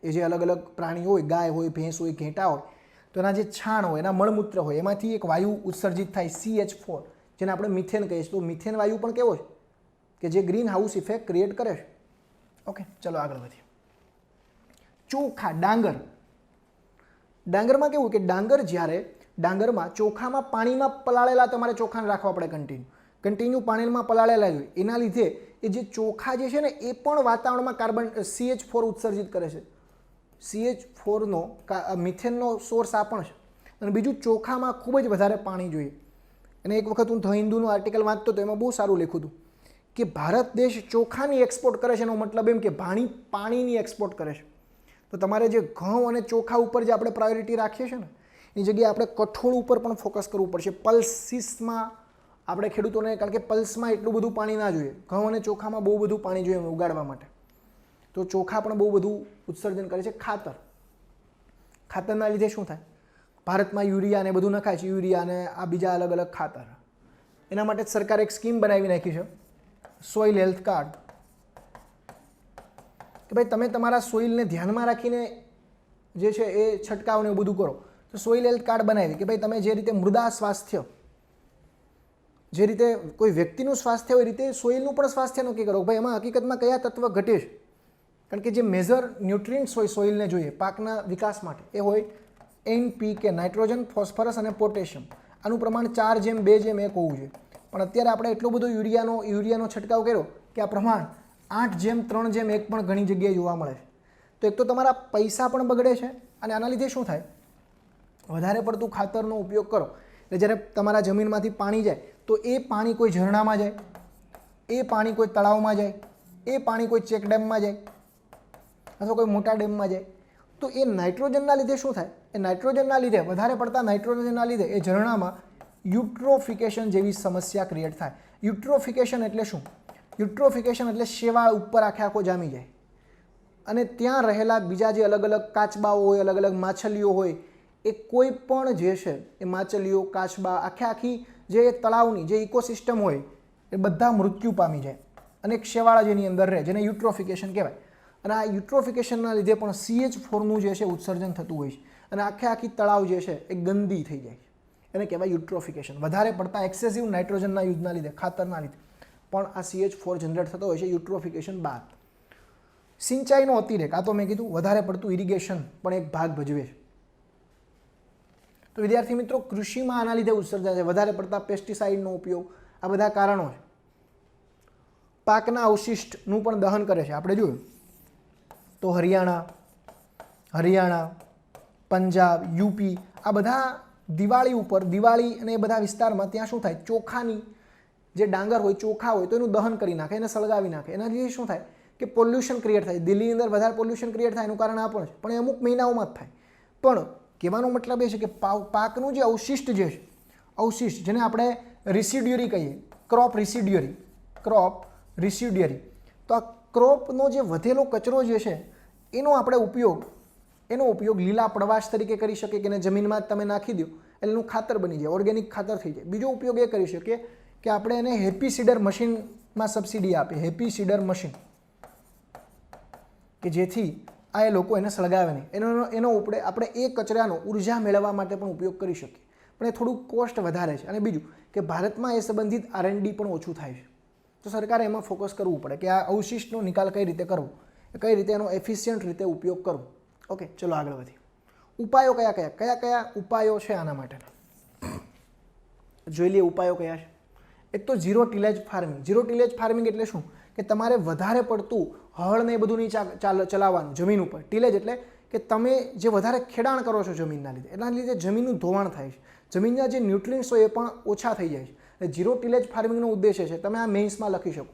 એ જે અલગ અલગ પ્રાણી હોય, ગાય હોય, ભેંસ હોય, ઘેટા હોય, તો એના જે છાણ હોય, એના મળમૂત્ર હોય, એમાંથી એક વાયુ ઉત્સર્જિત થાય CH4, જેને આપણે મિથેન કહીએ છીએ. તો મિથેન વાયુ પણ કેવો છે? કે જે ગ્રીન હાઉસ ઇફેક્ટ ક્રિએટ કરે છે. ઓકે, ચલો આગળ વધીએ. ચોખા, ડાંગર. ડાંગરમાં કેવું કે ડાંગરમાં ચોખામાં પાણીમાં પલાળેલા તમારે ચોખાને રાખવા પડે, કન્ટિન્યુ પાણીમાં પલાળેલા જોઈએ. એના લીધે એ જે ચોખા જે છે ને એ પણ વાતાવરણમાં CH4 ઉત્સર્જિત કરે છે. CH4નો મિથેનનો સોર્સ આ પણ છે. અને બીજું, ચોખામાં ખૂબ જ વધારે પાણી જોઈએ. અને એક વખત હું ધ હિન્દુનું આર્ટિકલ વાંચતો હતો, એમાં બહુ સારું લખ્યું હતું કે ભારત દેશ ચોખાની એક્સપોર્ટ કરે છે. એનો મતલબ એમ કે પાણીની એક્સપોર્ટ કરે છે. તો તમારે જે ઘઉં અને ચોખા ઉપર જે આપણે પ્રાયોરિટી રાખીએ છીએ ને, એની જગ્યાએ આપણે કઠોળ ઉપર પણ ફોકસ કરવું પડશે. પલ્સીસમાં આપણે ખેડૂતોને, કારણ કે પલ્સમાં એટલું બધું પાણી ના જોઈએ, ઘઉં અને ચોખામાં બહુ બધું પાણી જોઈએ ઉગાડવા માટે. તો ચોખા પણ બહુ બધું ઉત્સર્જન કરે છે. ખાતરના લીધે શું થાય? ભારતમાં યુરિયા ને બધું નખાય છે, યુરિયા અને આ બીજા અલગ અલગ ખાતર. એના માટે સરકારે એક સ્કીમ બનાવી નાખી છે, સોઇલ હેલ્થ કાર્ડ, કે ભાઈ તમે તમારા સોઇલને ધ્યાનમાં રાખીને જે છે એ છંટકાવ ને બધું કરો. તો સોઇલ હેલ્થ કાર્ડ બનાવી કે ભાઈ તમે જે રીતે મૃદા સ્વાસ્થ્ય, જે રીતે કોઈ વ્યક્તિનું સ્વાસ્થ્ય હોય, રીતે સોઇલનું પણ સ્વાસ્થ્ય નક્કી કરો. ભાઈ એમાં હકીકતમાં કયા તત્વ ઘટે છે? કારણ કે જે મેજર ન્યુટ્રિયન્ટ્સ હોય સોઇલને જોઈએ પાકના વિકાસ માટે, એ હોય NPK, નાઇટ્રોજન, ફોસ્ફરસ અને પોટેશિયમ. આનું પ્રમાણ 4:2:1 હોવું જોઈએ. પણ અત્યારે આપણે એટલો બધો યુરિયાનો છંટકાવ કર્યો કે આ પ્રમાણ 8:3:1 પણ ઘણી જગ્યાએ જોવા મળે છે. તો એક તો તમારા પૈસા પણ બગડે છે, અને આના લીધે શું થાય? વધારે પડતું ખાતરનો ઉપયોગ કરો એટલે જ્યારે તમારા જમીનમાંથી પાણી જાય તો એ પાણી કોઈ ઝરણામાં જાય, એ પાણી કોઈ તળાવમાં જાય, એ પાણી કોઈ ચેક ડેમમાં જાય અથવા કોઈ મોટા ડેમમાં જાય. તો એ નાઇટ્રોજનના લીધે શું થાય? એ નાઇટ્રોજનના લીધે, વધારે પડતા નાઇટ્રોજનના લીધે એ ઝરણામાં યુટ્રોફિકેશન જેવી સમસ્યા ક્રિએટ થાય. યુટ્રોફિકેશન એટલે શું? યુટ્રોફિકેશન એટલે શેવાળ ઉપર આખો જામી જાય, અને ત્યાં રહેલા બીજા જે અલગ અલગ કાચબાઓ હોય, અલગ અલગ માછલીઓ હોય, એ કોઈ પણ જે છે એ માછલીઓ, કાચબા, આખી જે તળાવની જે ઇકોસિસ્ટમ હોય એ બધા મૃત્યુ પામી જાય, અને એક શેવાળ જેની અંદર રહે, જેને યુટ્રોફિકેશન કહેવાય. અને આ યુટ્રોફિકેશનના લીધે પણ CH4નું જે છે ઉત્સર્જન થતું હોય છે, અને આખી તળાવ જે છે એ ગંદી થઈ જાય છે. એને કહેવાય યુટ્રોફિકેશન. વધારે પડતા એક્સેસિવ નાઇટ્રોજનના યુઝના લીધે, ખાતરના લીધે પણ આ CH4 જનરેટ થતો હોય છે યુટ્રોફિકેશન બાદ. સિંચાઈનો અતિરેક, આ તો મેં કીધું, વધારે પડતું ઇરિગેશન પણ એક ભાગ ભજવે છે. તો વિદ્યાર્થી મિત્રો, કૃષિમાં આના લીધે ઉત્સર્જન છે. વધારે પડતા પેસ્ટિસાઇડનો ઉપયોગ, આ બધા કારણો છે. પાકના અવશિષ્ટનું પણ દહન કરે છે. આપણે જોયું તો હરિયાણા, પંજાબ, યુપી, આ બધા દિવાળી અને એ બધા વિસ્તારમાં ત્યાં શું થાય? ચોખાની જે ડાંગર હોય, ચોખા હોય, તો એનું દહન કરી નાખે, એને સળગાવી નાખે. એના લીધે શું થાય? કે પોલ્યુશન ક્રિએટ થાય. દિલ્હીની અંદર વધારે પોલ્યુશન ક્રિએટ થાય એનું કારણ આ પણ છે, પણ એ અમુક મહિનાઓમાં જ થાય. પણ કહેવાનો મતલબ એ છે કે પાકનું જે અવશિષ્ટ જે છે, અવશિષ્ટ જેને આપણે રિસિડ્યુરી કહીએ, ક્રોપ રિસિડ્યુરી, તો આ ક્રોપનો જે વધેલો કચરો જે છે એનો ઉપયોગ લીલા પ્રવાસ તરીકે કરી શકીએ, કે એને જમીનમાં જ તમે નાખી દો એટલે એનું ખાતર બની જાય, ઓર્ગેનિક ખાતર થઈ જાય. બીજો ઉપયોગ એ કરી શકીએ કે આપણે એને હેપી સીડર મશીનમાં સબસિડી આપીએ, હેપી સીડર મશીન, કે જેથી આ એ લોકો એને સળગાવે નહીં. એનો આપણે એ કચરાનો ઉર્જા મેળવવા માટે પણ ઉપયોગ કરી શકીએ, પણ એ થોડુંક કોસ્ટ વધારે છે. અને બીજું કે ભારતમાં એ સંબંધિત R&D પણ ઓછું થાય છે. તો સરકારે એમાં ફોકસ કરવું પડે કે આ અવશિષ્ટનો નિકાલ કઈ રીતે કરવો, કઈ રીતે એનો એફિશિયન્ટ રીતે ઉપયોગ કરવો. ઓકે, ચલો આગળ વધીએ. ઉપાયો કયા ઉપાયો છે આના માટેના? જોઈ લઈએ ઉપાયો કયા છે. એક તો ઝીરો ટીલેજ ફાર્મિંગ. ઝીરો ટીલેજ ફાર્મિંગ એટલે શું? કે તમારે વધારે પડતું હળ ને એ બધું નહીં ચલાવવાનું જમીન ઉપર. ટીલેજ એટલે કે તમે જે વધારે ખેડાણ કરો છો જમીનના લીધે, એના લીધે જમીનનું ધોવાણ થાય છે, જમીનના જે ન્યુટ્રિયન્ટ્સ હોય એ પણ ઓછા થઈ જાય છે. એટલે ઝીરો ટીલેજ ફાર્મિંગનો ઉદ્દેશ્ય છે, તમે આ મેઇન્સમાં લખી શકો,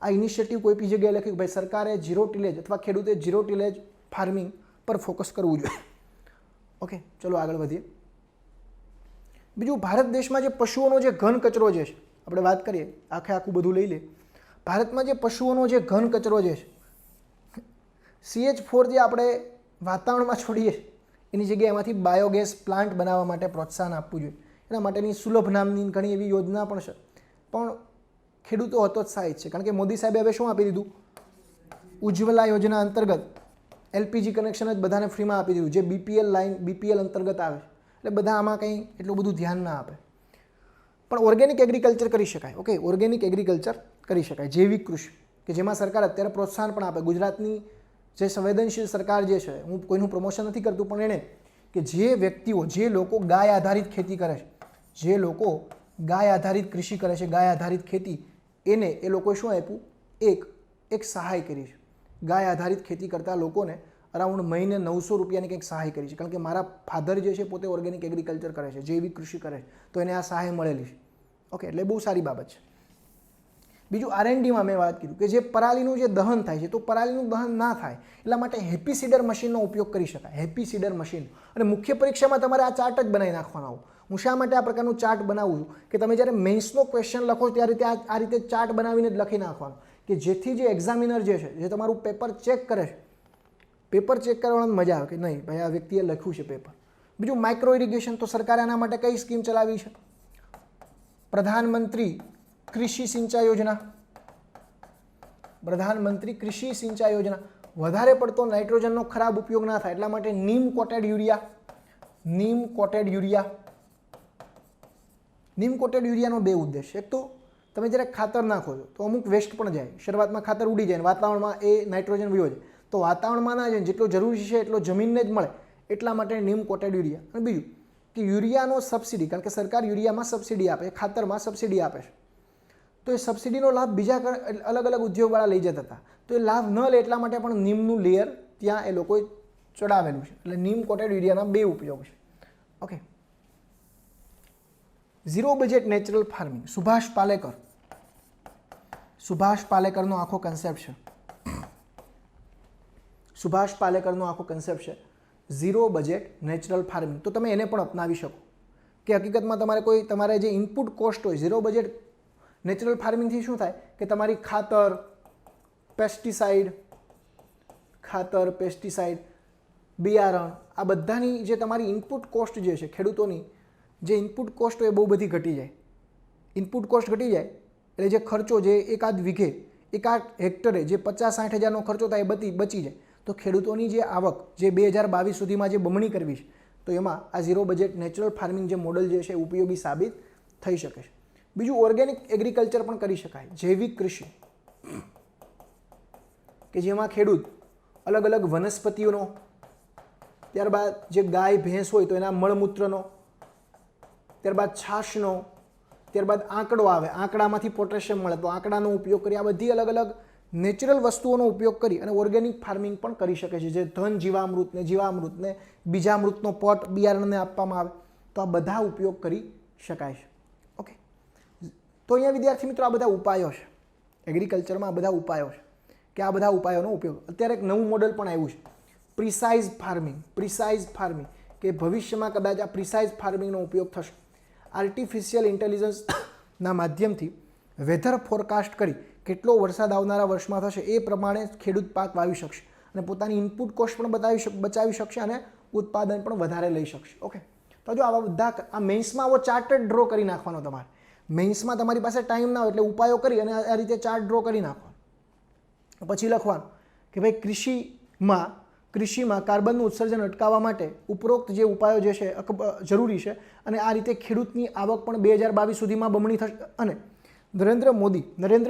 આ ઇનિશિયેટિવ કોઈ બી જગ્યાએ લખ્યું કે ભાઈ સરકારે ઝીરો ટીલેજ અથવા ખેડૂતે ઝીરો ટીલેજ ફાર્મિંગ પર ફોકસ કરવું જોઈએ. ઓકે, ચલો આગળ વધીએ. બીજું, ભારત દેશમાં જે પશુઓનો જે ઘન કચરો જે છે, આપણે વાત કરીએ આખું બધું લઈ લે, ભારતમાં જે પશુઓનો જે ઘન કચરો જે છે, CH4 જે આપણે વાતાવરણમાં છોડીએ એની જગ્યાએ એમાંથી બાયોગેસ પ્લાન્ટ બનાવવા માટે પ્રોત્સાહન આપવું જોઈએ. એના માટેની સુલભ નામની ઘણી એવી યોજના પણ છે, પણ ખેડૂતો હતોત્સાહિત છે, કારણ કે મોદી સાહેબે હવે શું આપી દીધું, ઉજ્જવલા યોજના અંતર્ગત LPG કનેક્શન જ બધાને ફ્રીમાં આપી દીધું, જે BPL અંતર્ગત આવે છે. એટલે બધા આમાં કંઈ એટલું બધું ધ્યાન ના આપે. પણ ઓર્ગેનિક એગ્રીકલ્ચર કરી શકાય. ઓકે, ઓર્ગેનિક એગ્રીકલ્ચર કરી શકાય, જૈવિક કૃષિ, કે જેમાં સરકાર અત્યારે પ્રોત્સાહન પણ આપે. ગુજરાતની જે સંવેદનશીલ સરકાર જે છે, હું કોઈનું પ્રમોશન નથી કરતું, પણ એણે કે જે વ્યક્તિઓ, જે લોકો ગાય આધારિત ખેતી કરે છે, જે લોકો ગાય આધારિત કૃષિ કરે છે, ગાય આધારિત ખેતી, એને એ લોકોએ શું આપ્યું, એક સહાય કરી છે. ગાય આધારિત ખેતી કરતા લોકોને અરાઉન્ડ મહિને 900 રૂપિયાની કંઈક સહાય કરી છે, કારણ કે મારા ફાધર જે છે પોતે ઓર્ગેનિક એગ્રીકલ્ચર કરે છે, જૈવિક કૃષિ કરે છે, તો એને આ સહાય મળેલી છે. ઓકે, એટલે બહુ સારી બાબત છે. બીજું, R&Dમાં મેં વાત કીધું કે જે પરાલીનું જે દહન થાય છે, તો પરાલીનું દહન ના થાય એટલા માટે હેપી સીડર મશીનનો ઉપયોગ કરી શકાય, હેપી સીડર મશીન. અને મુખ્ય પરીક્ષામાં તમારે આ ચાર્ટ જ બનાવી નાખવાનો આવો. હું શા માટે આ પ્રકારનું ચાર્ટ બનાવું છું કે તમે જ્યારે મેન્સનો ક્વેશ્ચન લખો ત્યારે આ રીતે ચાર્ટ બનાવીને જ લખી નાખવાનું, કે જેથી જે એક્ઝામિનર જે છે, જે તમારું પેપર ચેક કરે છે, પેપર ચેક કરવાની મજા આવે કે નહીં ભાઈ આ વ્યક્તિએ લખ્યું છે પેપર. બીજું, માઇક્રો ઇરિગેશન, તો સરકારે આના માટે કઈ સ્કીમ ચલાવી છે, પ્રધાનમંત્રી કૃષિ સિંચાઈ યોજના. પ્રધાનમંત્રી કૃષિ સિંચાઈ યોજના. વધારે પડતો નાઇટ્રોજનનો ખરાબ ઉપયોગ ના થાય એટલા માટે નીમ કોટેડ યુરિયા, નીમ કોટેડ યુરિયા. નીમ કોટેડ યુરિયાનો બે ઉદ્દેશ, એક તો તમે જ્યારે ખાતર નાખો છો તો અમુક વેસ્ટ પણ જાય, શરૂઆતમાં ખાતર ઉડી જાય, વાતાવરણમાં એ નાઇટ્રોજન વયો જાય, તો વાતાવરણમાં ના જાય, જેટલો જરૂરી છે એટલો જમીનને જ મળે, એટલા માટે નીમ કોટેડ યુરિયા. અને બીજું કે યુરિયાનો સબસિડી, કારણ કે સરકાર યુરિયામાં સબસિડી આપે, ખાતરમાં સબસિડી આપે છે, તો એ સબસિડીનો લાભ બીજા અલગ અલગ ઉદ્યોગવાળા લઈ જતા હતા, તો એ લાભ ન લે એટલા માટે પણ નીમનું લેયર ત્યાં એ લોકોએ ચડાવેલું છે. એટલે નીમ કોટેડ યુરિયાના બે ઉપયોગ છે. Okay, zero budget natural farming, Subhash પાલેકરનો આખો કન્સેપ્ટ છે. સુભાષ પાલેકરનો આખો કન્સેપ્ટ છે ઝીરો બજેટ નેચરલ ફાર્મિંગ. તો તમે એને પણ અપનાવી શકો કે હકીકતમાં તમારે જે ઇનપુટ કોસ્ટ હોય, ઝીરો બજેટ નેચરલ ફાર્મિંગથી શું થાય કે તમારી ખાતર, પેસ્ટિસાઇડ, બિયારણ, આ બધાની જે તમારી ઇનપુટ કોસ્ટ જે છે, ખેડૂતોની જે ઇનપુટ કોસ્ટ હોય એ બહુ બધી ઘટી જાય. ઇનપુટ કોસ્ટ ઘટી જાય એટલે જે ખર્ચો જે એકાદ વીઘે, એકાદ હેક્ટરે જે 50-60 હજારનો ખર્ચો થાય એ બચી જાય. તો ખેડૂતોની જે આવક જે 2022 સુધીમાં જે બમણી કરવી છે, તો એમાં આ ઝીરો બજેટ નેચરલ ફાર્મિંગ જે મોડલ જે છે ઉપયોગી સાબિત થઈ શકે છે. બીજું, ઓર્ગેનિક એગ્રીકલ્ચર પણ કરી શકાય, જૈવિક કૃષિ, કે જેમાં ખેડૂત અલગ અલગ વનસ્પતિઓનો, ત્યારબાદ જે ગાય ભેંસ હોય તો એના મળમૂત્રનો, ત્યારબાદ છાશનો, ત્યારબાદ આંકડો આવે, આંકડામાંથી પોટેશિયમ મળે તો આંકડાનો ઉપયોગ કરી, આ બધી અલગ અલગ નેચરલ વસ્તુઓનો ઉપયોગ કરી અને ઓર્ગેનિક ફાર્મિંગ પણ કરી શકે છે. જે ધન જીવામૃતને બીજામૃતનો પટ બિયારણને આપવામાં આવે, તો આ બધા ઉપયોગ કરી શકાય છે. ઓકે, તો અહીંયા વિદ્યાર્થી મિત્રો આ બધા ઉપાયો છે, એગ્રીકલ્ચરમાં આ બધા ઉપાયો છે, કે આ બધા ઉપાયોનો ઉપયોગ. અત્યારે એક નવું મોડલ પણ આવ્યું છે, પ્રિસાઇઝ ફાર્મિંગ, કે ભવિષ્યમાં કદાચ આ પ્રિસાઇઝ ફાર્મિંગનો ઉપયોગ થશે. આર્ટિફિશિયલ ઇન્ટેલિજન્સના માધ્યમથી વેધર ફોરકાસ્ટ કરી કેટલો વરસાદ આવનારા વર્ષમાં થશે એ પ્રમાણે ખેડૂત પાક વાવી શકશે અને પોતાની ઇનપુટ કોસ્ટ પણ બચાવી શકશે અને ઉત્પાદન પણ વધારે લઈ શકશે. ઓકે, તો જો આવા બધા આ મેઇન્સમાં આવો ચાર્ટ જ ડ્રો કરી નાખવાનો. તમારે મેઇન્સમાં તમારી પાસે ટાઈમ ના હોય એટલે ઉપાયો કરી અને આ રીતે ચાર્ટ ડ્રો કરી નાખવાનો. પછી લખવાનું કે ભાઈ કૃષિમાં કાર્બનનું ઉત્સર્જન અટકાવવા માટે ઉપરોક્ત જે ઉપાયો જે છે જરૂરી છે અને આ રીતે ખેડૂતની આવક પણ 2022 સુધીમાં બમણી થશે. અને નરેન્દ્ર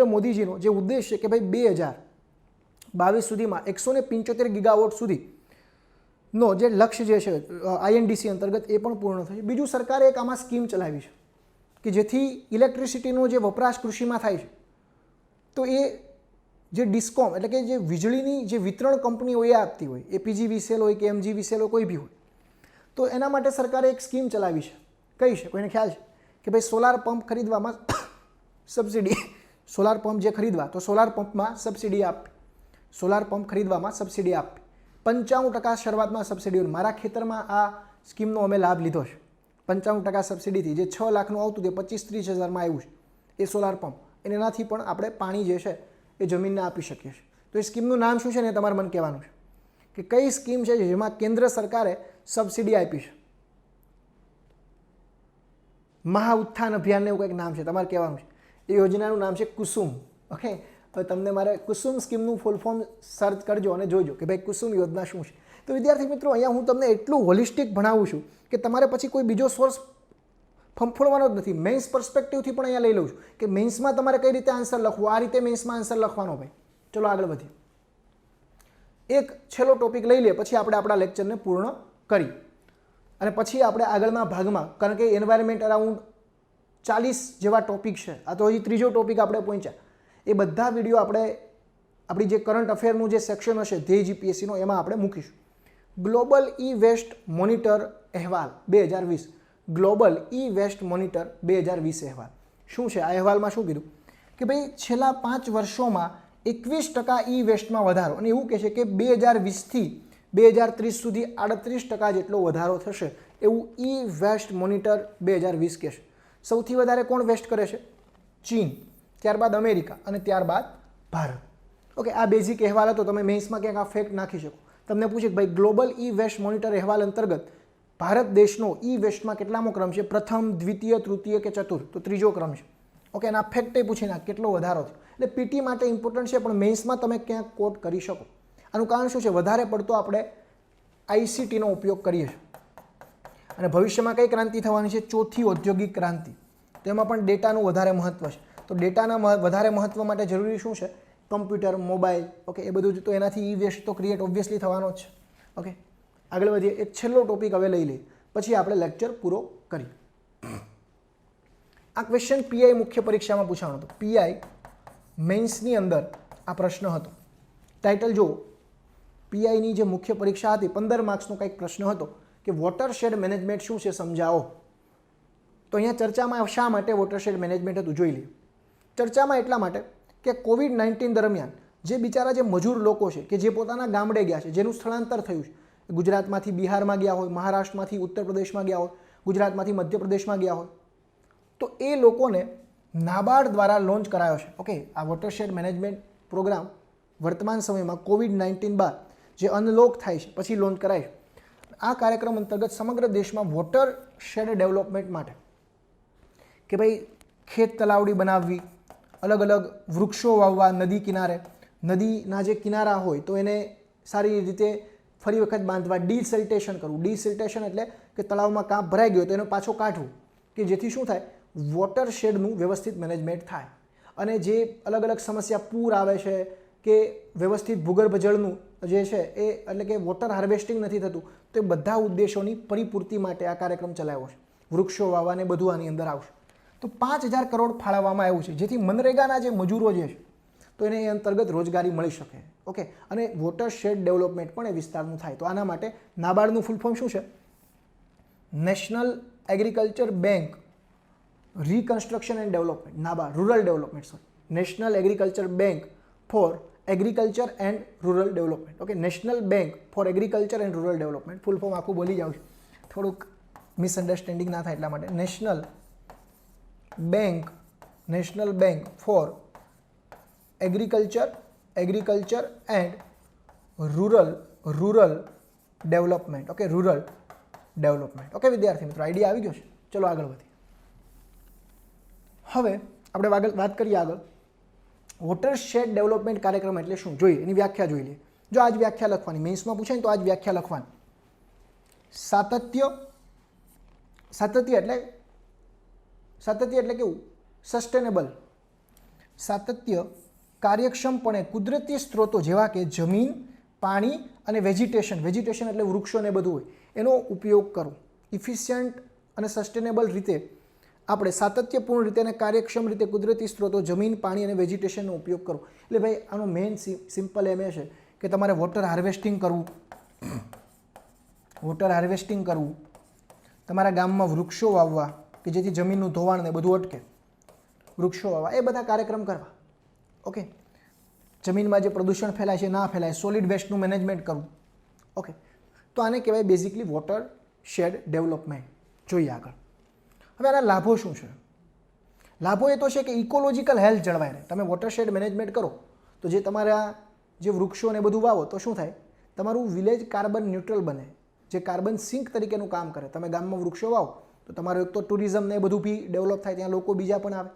મોદીજીનો જે ઉદ્દેશ છે કે ભાઈ 2022 સુધીમાં 175 ગીગાવોટ સુધીનો જે લક્ષ્ય જે છે INDC અંતર્ગત એ પણ પૂર્ણ થશે. બીજું, સરકારે એક આમાં સ્કીમ ચલાવી છે કે જેથી ઇલેક્ટ્રિસિટીનો જે વપરાશ કૃષિમાં થાય છે તો એ જે ડિસ્કોમ એટલે કે જે વીજળીની જે વિતરણ કંપની હોય એ આપતી હોય, APGVCL હોય કે MGVCL હોય, કોઈ બી હોય, તો એના માટે સરકારે એક સ્કીમ ચલાવી છે. કઈ છે? કોઈને ખ્યાલ છે? કે ભાઈ સોલાર પંપ ખરીદવામાં સબસિડી, સોલાર પંપ જે ખરીદવા તો સોલાર પંપમાં સબસિડી આપે, સોલાર પંપ ખરીદવામાં સબસિડી આપે. 95% શરૂઆતમાં સબસિડી. મારા ખેતરમાં આ સ્કીમનો અમે લાભ લીધો છે. 95% સબસિડીથી જે 6 લાખનું આવતું તે 25-30 હજારમાં આવ્યું છે એ સોલાર પંપ. અને એનાથી પણ આપણે પાણી જે છે એ જમીનને આપી શકીએ છીએ. તો એ સ્કીમનું નામ શું છે ને તમારે મને કહેવાનું છે કે કઈ સ્કીમ છે જેમાં કેન્દ્ર સરકારે સબસિડી આપી છે. મહાઉત્થાન અભિયાન એવું કંઈક નામ છે, તમારે કહેવાનું છે. એ યોજનાનું નામ છે કુસુમ. ઓકે, હવે તમને મારે કુસુમ સ્કીમનું ફૂલ ફોર્મ સર્ચ કરજો અને જોજો કે ભાઈ કુસુમ યોજના શું છે. તો વિદ્યાર્થી મિત્રો, અહીંયા હું તમને એટલું હોલિસ્ટિક ભણાવું છું કે તમારે પછી કોઈ બીજો સોર્સ ફંફોડવાનો જ નથી. મેન્સ પર્સપેક્ટિવથી પણ અહીંયા લઈ લઉં છું કે મેન્સમાં તમારે કઈ રીતે આન્સર લખવો, આ રીતે મેન્સમાં આન્સર લખવાનો. ભાઈ ચલો આગળ વધીએ. એક છેલ્લો ટોપિક લઈ લે પછી આપણે આપણા લેક્ચરને પૂર્ણ કરી અને પછી આપણે આગળના ભાગમાં, કારણ કે એન્વાયરમેન્ટ અરાઉન્ડ 40 જેવા ટોપિક છે, આ તો હજી ત્રીજો ટોપિક આપણે પહોંચ્યા, એ બધા વિડીયો આપણે આપણી જે કરંટ અફેરનું જે સેક્શન હશે ધ્યેય જીપીએસસીનો એમાં આપણે મૂકીશું. ગ્લોબલ ઈ વેસ્ટ મોનિટર અહેવાલ 2020, ગ્લોબલ ઈ વેસ્ટ મોનિટર 2020 અહેવાલ શું છે? આ અહેવાલમાં શું કીધું કે ભાઈ છેલ્લા 5 વર્ષોમાં 21% ઈ વેસ્ટમાં વધારો, અને એવું કહે છે કે 2020થી 2030 સુધી 38% જેટલો વધારો થશે એવું ઈ વેસ્ટ મોનિટર 2020 કહે છે. સૌથી વધારે કોણ વેસ્ટ કરે છે? ચીન, ત્યારબાદ અમેરિકા અને ત્યારબાદ ભારત. ઓકે, આ બેઝિક અહેવાલ હતો. તમે મેન્સમાં ક્યાંક આ ફેક્ટ નાખી શકો. તમને પૂછે કે ભાઈ ગ્લોબલ ઈ વેસ્ટ મોનિટર અહેવાલ અંતર્ગત ભારત દેશનો ઈ વેસ્ટમાં કેટલામો ક્રમ છે? પ્રથમ, દ્વિતીય, તૃતીય કે ચતુર્થ? તો ત્રીજો ક્રમ છે. ઓકે, અને આ ફેક્ટે પૂછી નાખ કેટલો વધારો થયો. એટલે પીટી માટે ઇમ્પોર્ટન્ટ છે, પણ મેન્સમાં તમે ક્યાંક કોટ કરી શકો. આનું કારણ શું છે? વધારે પડતો આપણે આઈસીટીનો ઉપયોગ કરીએ છીએ અને ભવિષ્યમાં કઈ ક્રાંતિ થવાની છે? ચોથી ઔદ્યોગિક ક્રાંતિ. તો એમાં પણ ડેટાનું વધારે મહત્વ છે. તો ડેટાના વધારે મહત્વ માટે જરૂરી શું છે? Computer, mobile. ઓકે, એ બધું તો એનાથી ઈ વેસ્ટ તો ક્રિએટ ઓબ્વિયસલી થવાનો જ છે. ઓકે, આગળ વધીએ. એક છેલ્લો ટોપિક હવે લઈ લઈએ પછી આપણે લેક્ચર પૂરો કરીએ. આ ક્વેશ્ચન પીઆઈ મુખ્ય પરીક્ષામાં પૂછાવાનો હતો. પીઆઈ મેન્સની અંદર આ પ્રશ્ન હતો. ટાઇટલ જુઓ, પીઆઈની જે મુખ્ય પરીક્ષા હતી 15 માર્ક્સનો કંઈક પ્રશ્ન હતો કે વોટરશેડ મેનેજમેન્ટ શું છે સમજાવો. તો અહીંયા ચર્ચામાં શા માટે વોટરશેડ મેનેજમેન્ટ હતું જોઈ લઈએ. ચર્ચામાં એટલા માટે કે COVID-19 દરમિયાન જે બિચારા જે મજૂર લોકો છે કે જે પોતાના ગામડે ગયા છે, જેનું સ્થળાંતર થયું છે, ગુજરાતમાંથી બિહારમાં ગયા હોય, મહારાષ્ટ્રમાંથી ઉત્તર પ્રદેશમાં ગયા હોય, ગુજરાતમાંથી મધ્યપ્રદેશમાં ગયા હોય, તો એ લોકોને નાબાર્ડ દ્વારા લોન્ચ કરાયો છે. ઓકે, આ વોટરશેડ મેનેજમેન્ટ પ્રોગ્રામ વર્તમાન સમયમાં COVID-19 બાદ જે અનલોક થાય છે પછી લોન્ચ કરાય છે. આ કાર્યક્રમ અંતર્ગત સમગ્ર દેશમાં વોટરશેડ ડેવલપમેન્ટ માટે કે ભાઈ ખેત તલાવડી બનાવવી, અલગ અલગ વૃક્ષો વાવવા નદી કિનારે, નદીના જે કિનારા હોય તો એને સારી રીતે ફરી વખત બાંધવા, ડિસિલ્ટેશન કરવું. ડિસિલ્ટેશન એટલે કે તળાવમાં કાંપ ભરાઈ ગયો તો એનો પાછો કાઢવું, કે જેથી શું થાય? વોટરશેડનું વ્યવસ્થિત મેનેજમેન્ટ થાય. અને જે અલગ અલગ સમસ્યા પૂર આવે છે કે વ્યવસ્થિત ભૂગર્ભ જળનું જે છે એ એટલે કે વોટર હાર્વેસ્ટિંગ નથી થતું, તો એ બધા ઉદ્દેશોની પરિપૂર્તિ માટે આ કાર્યક્રમ ચલાવ્યો છે. વૃક્ષો વાવવાને બધું આની અંદર આવશે. તો 5,000 કરોડ ફાળવવામાં આવ્યું છે જેથી મનરેગાના જે મજૂરો જે છે તો એને એ અંતર્ગત રોજગારી મળી શકે. ઓકે, અને વોટરશેડ ડેવલપમેન્ટ પણ એ વિસ્તારનું થાય. તો આના માટે નાબાર્ડનું ફૂલ ફોર્મ શું છે? National agriculture bank reconstruction and development. NABARD, rural development, sorry, national agriculture bank four agriculture and rural development. Okay, national bank four agriculture and rural development. Full form આખું બોલી જાઉં છું, થોડુંક મિસઅન્ડરસ્ટેન્ડિંગ ના થાય એટલા માટે. National bank four agriculture and rural development. Okay, rural development. Okay વિદ્યાર્થી મિત્રો, આઈડિયા આવી ગયો છે. ચલો આગળ વધીએ. હવે આપણે વાત કરીએ આગળ વોટરશેડ ડેવલપમેન્ટ કાર્યક્રમ એટલે શું જોઈએ, એની વ્યાખ્યા જોઈ લઈએ. જો આજ વ્યાખ્યા લખવાની, મેન્સમાં પૂછાય તો આજ વ્યાખ્યા લખવાની. સાતત્ય એટલે કેવું? સસ્ટેનેબલ. સાતત્ય કાર્યક્ષમપણે કુદરતી સ્ત્રોતો જેવા કે જમીન, પાણી અને વેજીટેશન એટલે વૃક્ષો ને બધું હોય એનો ઉપયોગ કરો. ઇફિશિયન્ટ અને સસ્ટેનેબલ રીતે આપણે સાતત્યપૂર્ણ રીતે અને કાર્યક્ષમ રીતે કુદરતી સ્ત્રોતો, જમીન, પાણી અને વેજીટેશનનો ઉપયોગ કરવો. એટલે ભાઈ આનો મેઇન સિમ્પલ એમ એ છે કે તમારે વોટર હાર્વેસ્ટિંગ કરવું, તમારા ગામમાં વૃક્ષો વાવવા કે જેથી જમીનનું ધોવાણ ને બધું અટકે, વૃક્ષો વાવવા, એ બધા કાર્યક્રમ કરવા. ઓકે, જમીનમાં જે પ્રદૂષણ ફેલાય છે ના ફેલાય, સોલિડ વેસ્ટનું મેનેજમેન્ટ કરવું. ઓકે, તો આને કહેવાય બેઝિકલી વોટર શેડ ડેવલપમેન્ટ. જોઈએ આગળ. હવે આના લાભો શું છે? લાભો એ તો છે કે ઇકોલોજીકલ હેલ્થ જળવાય રહે. તમે વોટર શેડ મેનેજમેન્ટ કરો તો જે તમારા જે વૃક્ષો ને બધું વાવો તો શું થાય? તમારું વિલેજ કાર્બન ન્યુટ્રલ બને, જે કાર્બન સિંક તરીકેનું કામ કરે. તમે ગામમાં વૃક્ષો વાવો તો તમારું એક તો ટુરિઝમ ને બધું બી ડેવલપ થાય, ત્યાં લોકો બીજા પણ આવે.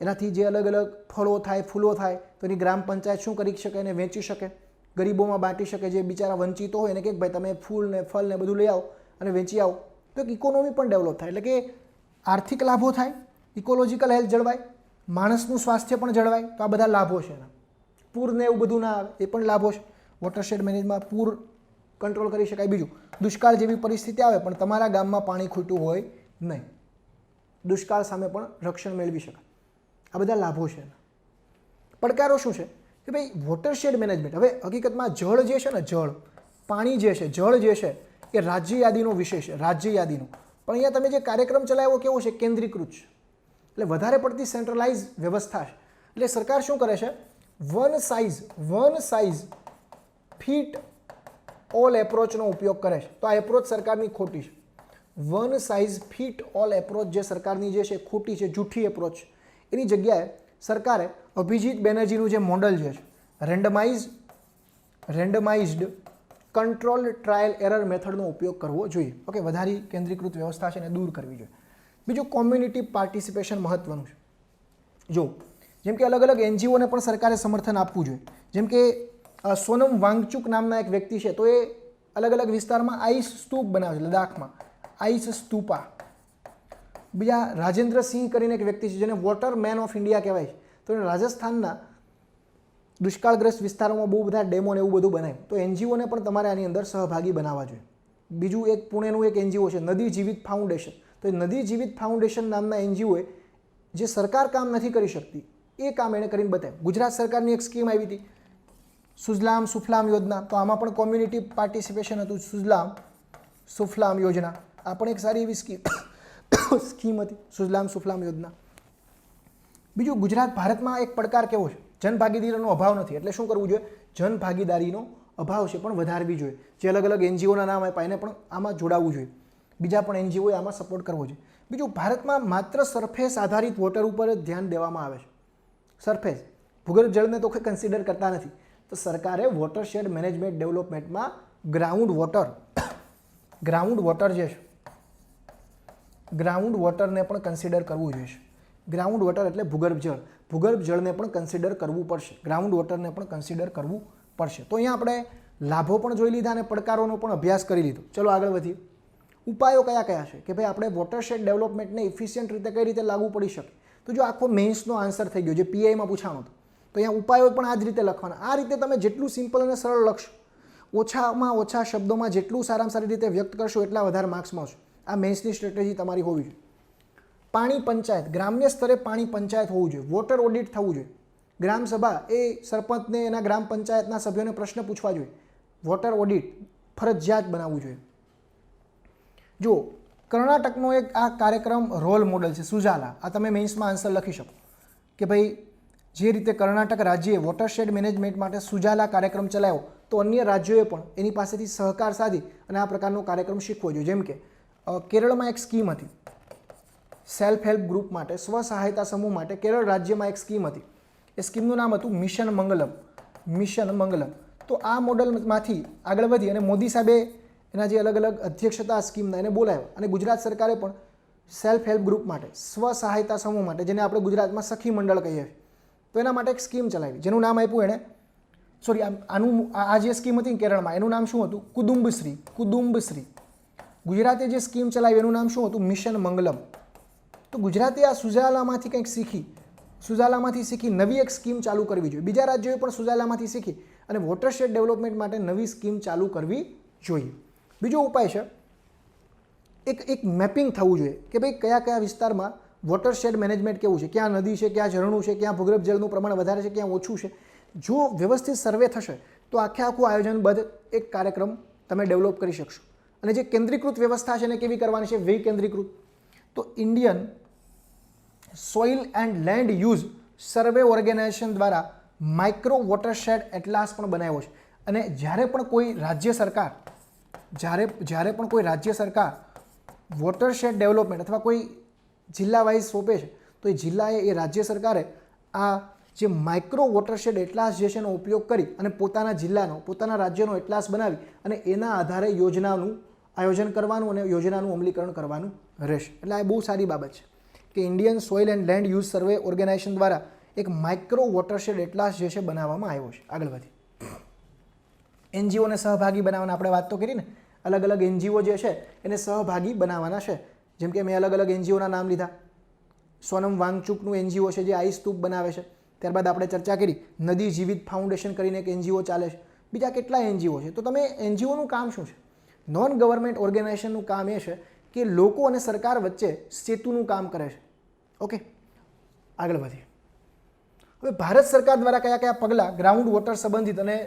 એનાથી જે અલગ અલગ ફળો થાય, ફૂલો થાય તો એની ગ્રામ પંચાયત શું કરી શકે? એને વેચી શકે, ગરીબોમાં બાંટી શકે. જે બિચારા વંચિતો હોય એને કે ભાઈ તમે ફૂલ ને ફળ ને બધું લઈ આવો અને વેચી આવો, તો એક ઇકોનોમી પણ ડેવલપ થાય. એટલે કે આર્થિક લાભો થાય, ઇકોલોજીકલ હેલ્થ જળવાય, માણસનું સ્વાસ્થ્ય પણ જળવાય. તો આ બધા લાભો છે એના. પૂરને એવું બધું ના આવે એ પણ લાભો છે. વોટરશેડ મેનેજમાં પૂર કંટ્રોલ કરી શકાય. બીજું, દુષ્કાળ જેવી પરિસ્થિતિ આવે પણ તમારા ગામમાં પાણી ખૂટ્યું હોય નહીં, દુષ્કાળ સામે પણ રક્ષણ મેળવી શકાય. આ બધા લાભો છે. પડકારો શું છે કે ભાઈ વોટરશેડ મેનેજમેન્ટ, હવે હકીકતમાં જળ જે છે ને, પાણી જે છે, જળ જે છે એ રાજ્ય યાદીનો વિષય છે, રાજ્ય યાદીનો. પણ અહીંયા તમે જે કાર્યક્રમ ચલાવ્યો કેવો છે? કેન્દ્રીકૃત છે. એટલે વધારે પડતી સેન્ટ્રલાઇઝ વ્યવસ્થા છે. એટલે સરકાર શું કરે છે? વન સાઇઝ ફિટ ઓલ એપ્રોચનો ઉપયોગ કરે છે. તો આ એપ્રોચ સરકારની ખોટી છે. One size fit all approach જે સરકારની જે છે ખોટી છે, જૂઠી એપ્રોચ. એની જગ્યાએ સરકારે અભિજીત બેનર્જીનું જે મોડલ જે છે, રેન્ડમાઇઝડ કંટ્રોલ ટ્રાયલ એરર મેથડનો ઉપયોગ કરવો જોઈએ. ઓકે, વધારે કેન્દ્રીકૃત વ્યવસ્થા છે એને દૂર કરવી જોઈએ. બીજું, કોમ્યુનિટી પાર્ટિસિપેશન મહત્વનું છે. જો જેમ કે અલગ અલગ એનજીઓને પણ સરકારે સમર્થન આપવું જોઈએ. જેમ કે સોનમ વાંગચુક નામના એક વ્યક્તિ છે, તો એ અલગ અલગ વિસ્તારમાં આઈસ સ્તૂપ બનાવે છે, લદ્દાખમાં આઈસ સ્તૂપા. બીજા રાજેન્દ્રસિંહ કરીને એક વ્યક્તિ છે જેને વોટર મેન ઓફ ઇન્ડિયા કહેવાય છે, તો એને રાજસ્થાનના દુષ્કાળગ્રસ્ત વિસ્તારોમાં બહુ બધા ડેમો ને એવું બધું બનાવ્યું. તો એનજીઓને પણ તમારે આની અંદર સહભાગી બનાવવા જોઈએ. બીજું, એક પુણેનું એક એનજીઓ છે નદી જીવિત ફાઉન્ડેશન. તો એ નદી જીવિત ફાઉન્ડેશન નામના એનજીઓએ જે સરકાર કામ નથી કરી શકતી એ કામ એણે કરીને બતાવ્યું. ગુજરાત સરકારની એક સ્કીમ આવી હતી સુજલામ સુફલામ યોજના, તો આમાં પણ કોમ્યુનિટી પાર્ટિસિપેશન હતું. સુજલામ સુફલામ યોજના આ પણ એક સારી એવી સ્કીમ હતી, સુજલામ સુફલામ યોજના. બીજું, ગુજરાત ભારતમાં એક પડકાર કેવો છે? જનભાગીદારીનો અભાવ નથી. એટલે શું કરવું જોઈએ? જનભાગીદારીનો અભાવ છે પણ વધારવી જોઈએ. જે અલગ અલગ એનજીઓના નામ આપ્યા એને પણ આમાં જોડાવવું જોઈએ. બીજા પણ એનજીઓએ આમાં સપોર્ટ કરવો જોઈએ. બીજું, ભારતમાં માત્ર સરફેસ આધારિત વોટર ઉપર જ ધ્યાન દેવામાં આવે છે. સરફેસ, ભૂગર્ભ જળને તો કોઈ કન્સિડર કરતા નથી. તો સરકારે વોટરશેડ મેનેજમેન્ટ ડેવલપમેન્ટમાં ગ્રાઉન્ડ વોટર જે છે, ગ્રાઉન્ડ વોટરને પણ કન્સિડર કરવું જોઈએ. ગ્રાઉન્ડ વોટર એટલે ભૂગર્ભ જળને પણ કન્સિડર કરવું પડશે. ગ્રાઉન્ડ વોટરને પણ કન્સિડર કરવું પડશે. તો અહીંયા આપણે લાભો પણ જોઈ લીધા અને પડકારોનો પણ અભ્યાસ કરી લીધો. ચલો આગળ વધીએ. ઉપાયો કયા કયા છે કે ભાઈ આપણે વોટરશેડ ડેવલપમેન્ટને ઇફિશિયન્ટ રીતે કઈ રીતે લાગુ પડી શકે? તો જો આખો મેઇન્સનો આન્સર થઈ ગયો જે પીઆઈમાં પૂછાણો હતો, તો અહીંયા ઉપાયો પણ આ જ રીતે લખવાના. આ રીતે તમે જેટલું સિમ્પલ અને સરળ લખશો, ઓછામાં ઓછા શબ્દોમાં જેટલું સારામાં સારી રીતે વ્યક્ત કરશો એટલા વધારે માર્ક્સ મળશે. આ મેઇન્સની સ્ટ્રેટેજી તમારી હોવી જોઈએ. પાણી પંચાયત, ગ્રામ્ય સ્તરે પાણી પંચાયત હોવું જોઈએ. વોટર ઓડિટ થવું જોઈએ. ગ્રામ સભા એ સરપંચને એના ગ્રામ પંચાયતના સભ્યોને પ્રશ્ન પૂછવા જોઈએ. વોટર ઓડિટ ફરજિયાત બનાવવું જોઈએ. જો કર્ણાટકનો એક આ કાર્યક્રમ રોલ મોડલ છે સુજાલા. આ તમે મેઇન્સમાં આન્સર લખી શકો કે ભાઈ જે રીતે કર્ણાટક રાજ્યએ વોટરશેડ મેનેજમેન્ટ માટે સુજાલા કાર્યક્રમ ચલાવ્યો, તો અન્ય રાજ્યોએ પણ એની પાસેથી સહકાર સાધી અને આ પ્રકારનો કાર્યક્રમ શીખવો જોઈએ. જેમ કે કેરળમાં એક સ્કીમ હતી સેલ્ફ હેલ્પ ગ્રુપ માટે, સ્વ સહાયતા સમૂહ માટે. કેરળ રાજ્યમાં એક સ્કીમ હતી, એ સ્કીમનું નામ હતું મિશન મંગલમ. તો આ મોડલમાંથી આગળ વધી અને મોદી સાહેબે એના જે અલગ અલગ અધ્યક્ષતા સ્કીમના એને બોલાવ્યો અને ગુજરાત સરકારે પણ સેલ્ફ હેલ્પ ગ્રુપ માટે, સ્વ સહાયતા સમૂહ માટે, જેને આપણે ગુજરાતમાં સખી મંડળ કહીએ છીએ, તો એના માટે એક સ્કીમ ચલાવી જેનું નામ આપ્યું એણે આ જે સ્કીમ હતી કેરળમાં એનું નામ શું હતું? કુદુંબશ્રી. ગુજરાતે જે સ્કીમ ચલાવી એનું નામ શું હતું? મિશન મંગલમ. તો ગુજરાતે આ સુજાલામાંથી કંઈક શીખી નવી એક સ્કીમ ચાલુ કરવી જોઈએ. બીજા રાજ્યોએ પણ સુજાલામાંથી શીખી અને વોટરશેડ ડેવલપમેન્ટ માટે નવી સ્કીમ ચાલુ કરવી જોઈએ. બીજો ઉપાય છે એક મેપિંગ થવું જોઈએ કે ભાઈ કયા કયા વિસ્તારમાં વોટરશેડ મેનેજમેન્ટ કેવું છે, ક્યાં નદી છે, ક્યાં ઝરણું છે, ક્યાં ભૂગર્ભ જળનું પ્રમાણ વધારે છે, ક્યાં ઓછું છે. જો વ્યવસ્થિત સર્વે થશે તો આખું આયોજનબદ્ધ એક કાર્યક્રમ તમે ડેવલપ કરી શકશો. અને જે કેન્દ્રીકૃત વ્યવસ્થા છે એને કેવી કરવાની છે, વિકેન્દ્રીકૃત. તો Indian soil and land use survey organisation દ્વારા માઇક્રો વોટરશેડ એટલાસ પણ બનાવ્યો છે. અને જ્યારે પણ કોઈ રાજ્ય સરકાર વોટરશેડ ડેવલપમેન્ટ અથવા કોઈ જિલ્લા વાઇઝ સોંપે છે તો એ જિલ્લાએ એ રાજ્ય સરકારે આ જે માઇક્રો વોટરશેડ એટલાસ જે છે એનો ઉપયોગ કરી અને પોતાના જિલ્લાનો પોતાના રાજ્યનો એટલાસ બનાવી અને એના આધારે યોજનાનું આયોજન કરવાનું અને યોજનાનું અમલીકરણ કરવાનું રહેશે. એટલે આ બહુ સારી બાબત છે કે Indian soil and land use survey organisation દ્વારા એક માઇક્રો વોટરશેડ એટલાસ જે છે બનાવવામાં આવ્યો છે. આગળ વધી એનજીઓને સહભાગી બનાવવાના આપણે વાત તો કરી ને, અલગ અલગ એનજીઓ જે છે એને સહભાગી બનાવવાના છે. જેમ કે મેં અલગ અલગ એનજીઓના નામ લીધા. સોનમ વાંગચુકનું એનજીઓ છે જે આઈસ સ્તૂપ બનાવે છે. ત્યારબાદ આપણે ચર્ચા કરી નદી જીવિત ફાઉન્ડેશન કરીને એક એનજીઓ ચાલે છે. બીજા કેટલા એનજીઓ છે. તો તમે એનજીઓનું કામ શું છે? નોન ગવર્મેન્ટ ઓર્ગેનાઇઝેશનનું કામ એ છે કે લોકો અને સરકાર વચ્ચે સેતુનું કામ કરે છે. ઓકે, આગળ વધીએ. હવે ભારત સરકાર દ્વારા કયા કયા પગલાં ગ્રાઉન્ડ વોટર સંબંધિત અને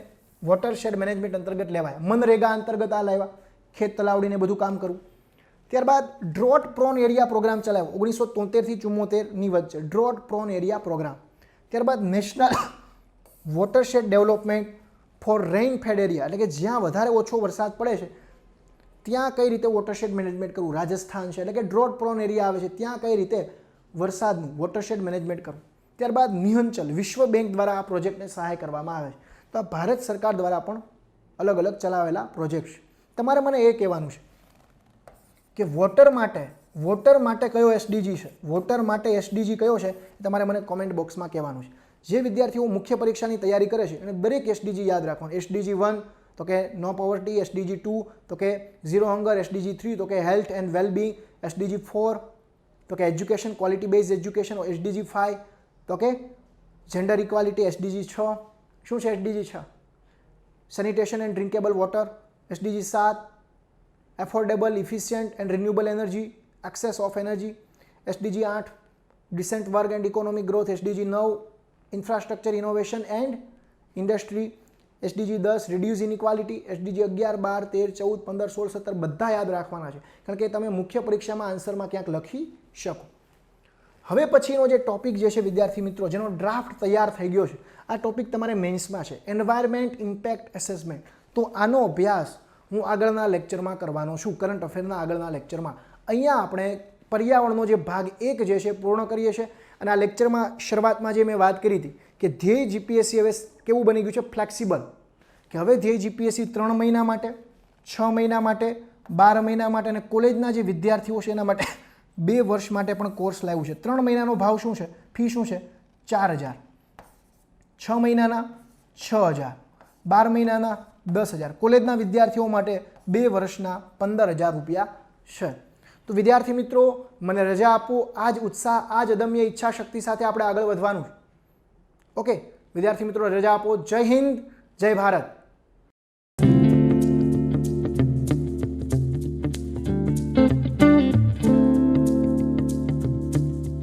વોટરશેડ મેનેજમેન્ટ અંતર્ગત લેવાય? મનરેગા અંતર્ગત આ લાવ્યા, ખેત તલાવડીને બધું કામ કરવું. ત્યારબાદ ડ્રોટ પ્રોન એરિયા પ્રોગ્રામ ચલાવ્યો 1973 થી 74ની વચ્ચે, ડ્રોટ પ્રોન એરિયા પ્રોગ્રામ. ત્યારબાદ national watershed development for rain fed area, એટલે કે જ્યાં વધારે ઓછો વરસાદ પડે છે ત્યાં કઈ રીતે વોટરશેડ મેનેજમેન્ટ કરવું. રાજસ્થાન છે એટલે કે ડ્રોટ પ્રોન એરિયા આવે છે ત્યાં કઈ રીતે વરસાદનું વોટરશેડ મેનેજમેન્ટ કરવું. ત્યારબાદ નિહંચલ વિશ્વ બેંક દ્વારા આ પ્રોજેક્ટને સહાય કરવામાં આવે છે. તો આ ભારત સરકાર દ્વારા પણ અલગ અલગ ચલાવેલા પ્રોજેક્ટ છે. તમારે મને એ કહેવાનું છે કે વોટર માટે કયો એસડીજી છે, વોટર માટે એસડીજી કયો છે, તમારે મને કોમેન્ટ બોક્સમાં કહેવાનું છે. જે વિદ્યાર્થીઓ મુખ્ય પરીક્ષાની તૈયારી કરે છે એને દરેક એસડીજી યાદ રાખવાનું. એસડીજી 1 તો કે નો પોવર્ટી, એસડીજી 2 તો કે ઝીરો હંગર, એસડીજી 3 તો કે હેલ્થ એન્ડ વેલબિંગ, એસડીજી 4 તો કે education quality base education, SDG 5 તો કે જેન્ડર ઇક્વાલિટી, એસડીજી 6 શું છે SDG 6 sanitation and drinkable water, SDG 7 affordable efficient and renewable energy access of energy, SDG 8 decent work and economic growth, SDG 9 infrastructure innovation and industry, SDG 10 reduce inequality, SDG 11 12 13 14 15 16 17 બધા યાદ રાખવાના છે કારણ કે તમે મુખ્ય પરીક્ષામાં આન્સરમાં ક્યાંક લખી શકો. હવે પછીનો જે ટોપિક જે છે વિદ્યાર્થી મિત્રો, જેનો ડ્રાફ્ટ તૈયાર થઈ ગયો છે, આ ટોપિક તમારે મેન્સમાં છે, એન્વાયરમેન્ટ ઇમ્પેક્ટ એસેસમેન્ટ. તો આનો અભ્યાસ હું આગળના લેક્ચરમાં કરવાનો છું, કરંટ અફેરના આગળના લેક્ચરમાં. અહીંયા આપણે પર્યાવરણનો જે ભાગ 1 જે છે પૂર્ણ કરીએ છીએ. અને આ લેક્ચરમાં શરૂઆતમાં જે મેં વાત કરી હતી કે ધ્યેય જીપીએસસી હવે કેવું બની ગયું છે, ફ્લેક્સિબલ. કે હવે ધ્યેય જીપીએસસી 3 મહિના માટે, 6 મહિના માટે, 12 મહિના માટે અને કોલેજના જે વિદ્યાર્થીઓ છે એના માટે 2 વર્ષ માટે પણ કોર્સ લાવ્યું છે. 3 મહિનાનો ભાવ શું છે, ફી શું છે, 4000, 6 મહિનાના 6000, 12 મહિનાના 10000, કોલેજના વિદ્યાર્થીઓ માટે 2 વર્ષના 15000 રૂપિયા છે. તો વિદ્યાર્થી મિત્રો મને રજા આપો. આ જ ઉત્સાહ, આ જ અદમ્ય ઈચ્છા શક્તિ સાથે આપણે આગળ વધવાનું છે. ઓકે વિદ્યાર્થી મિત્રો રજા આપો. જય હિન્દ, જય ભારત.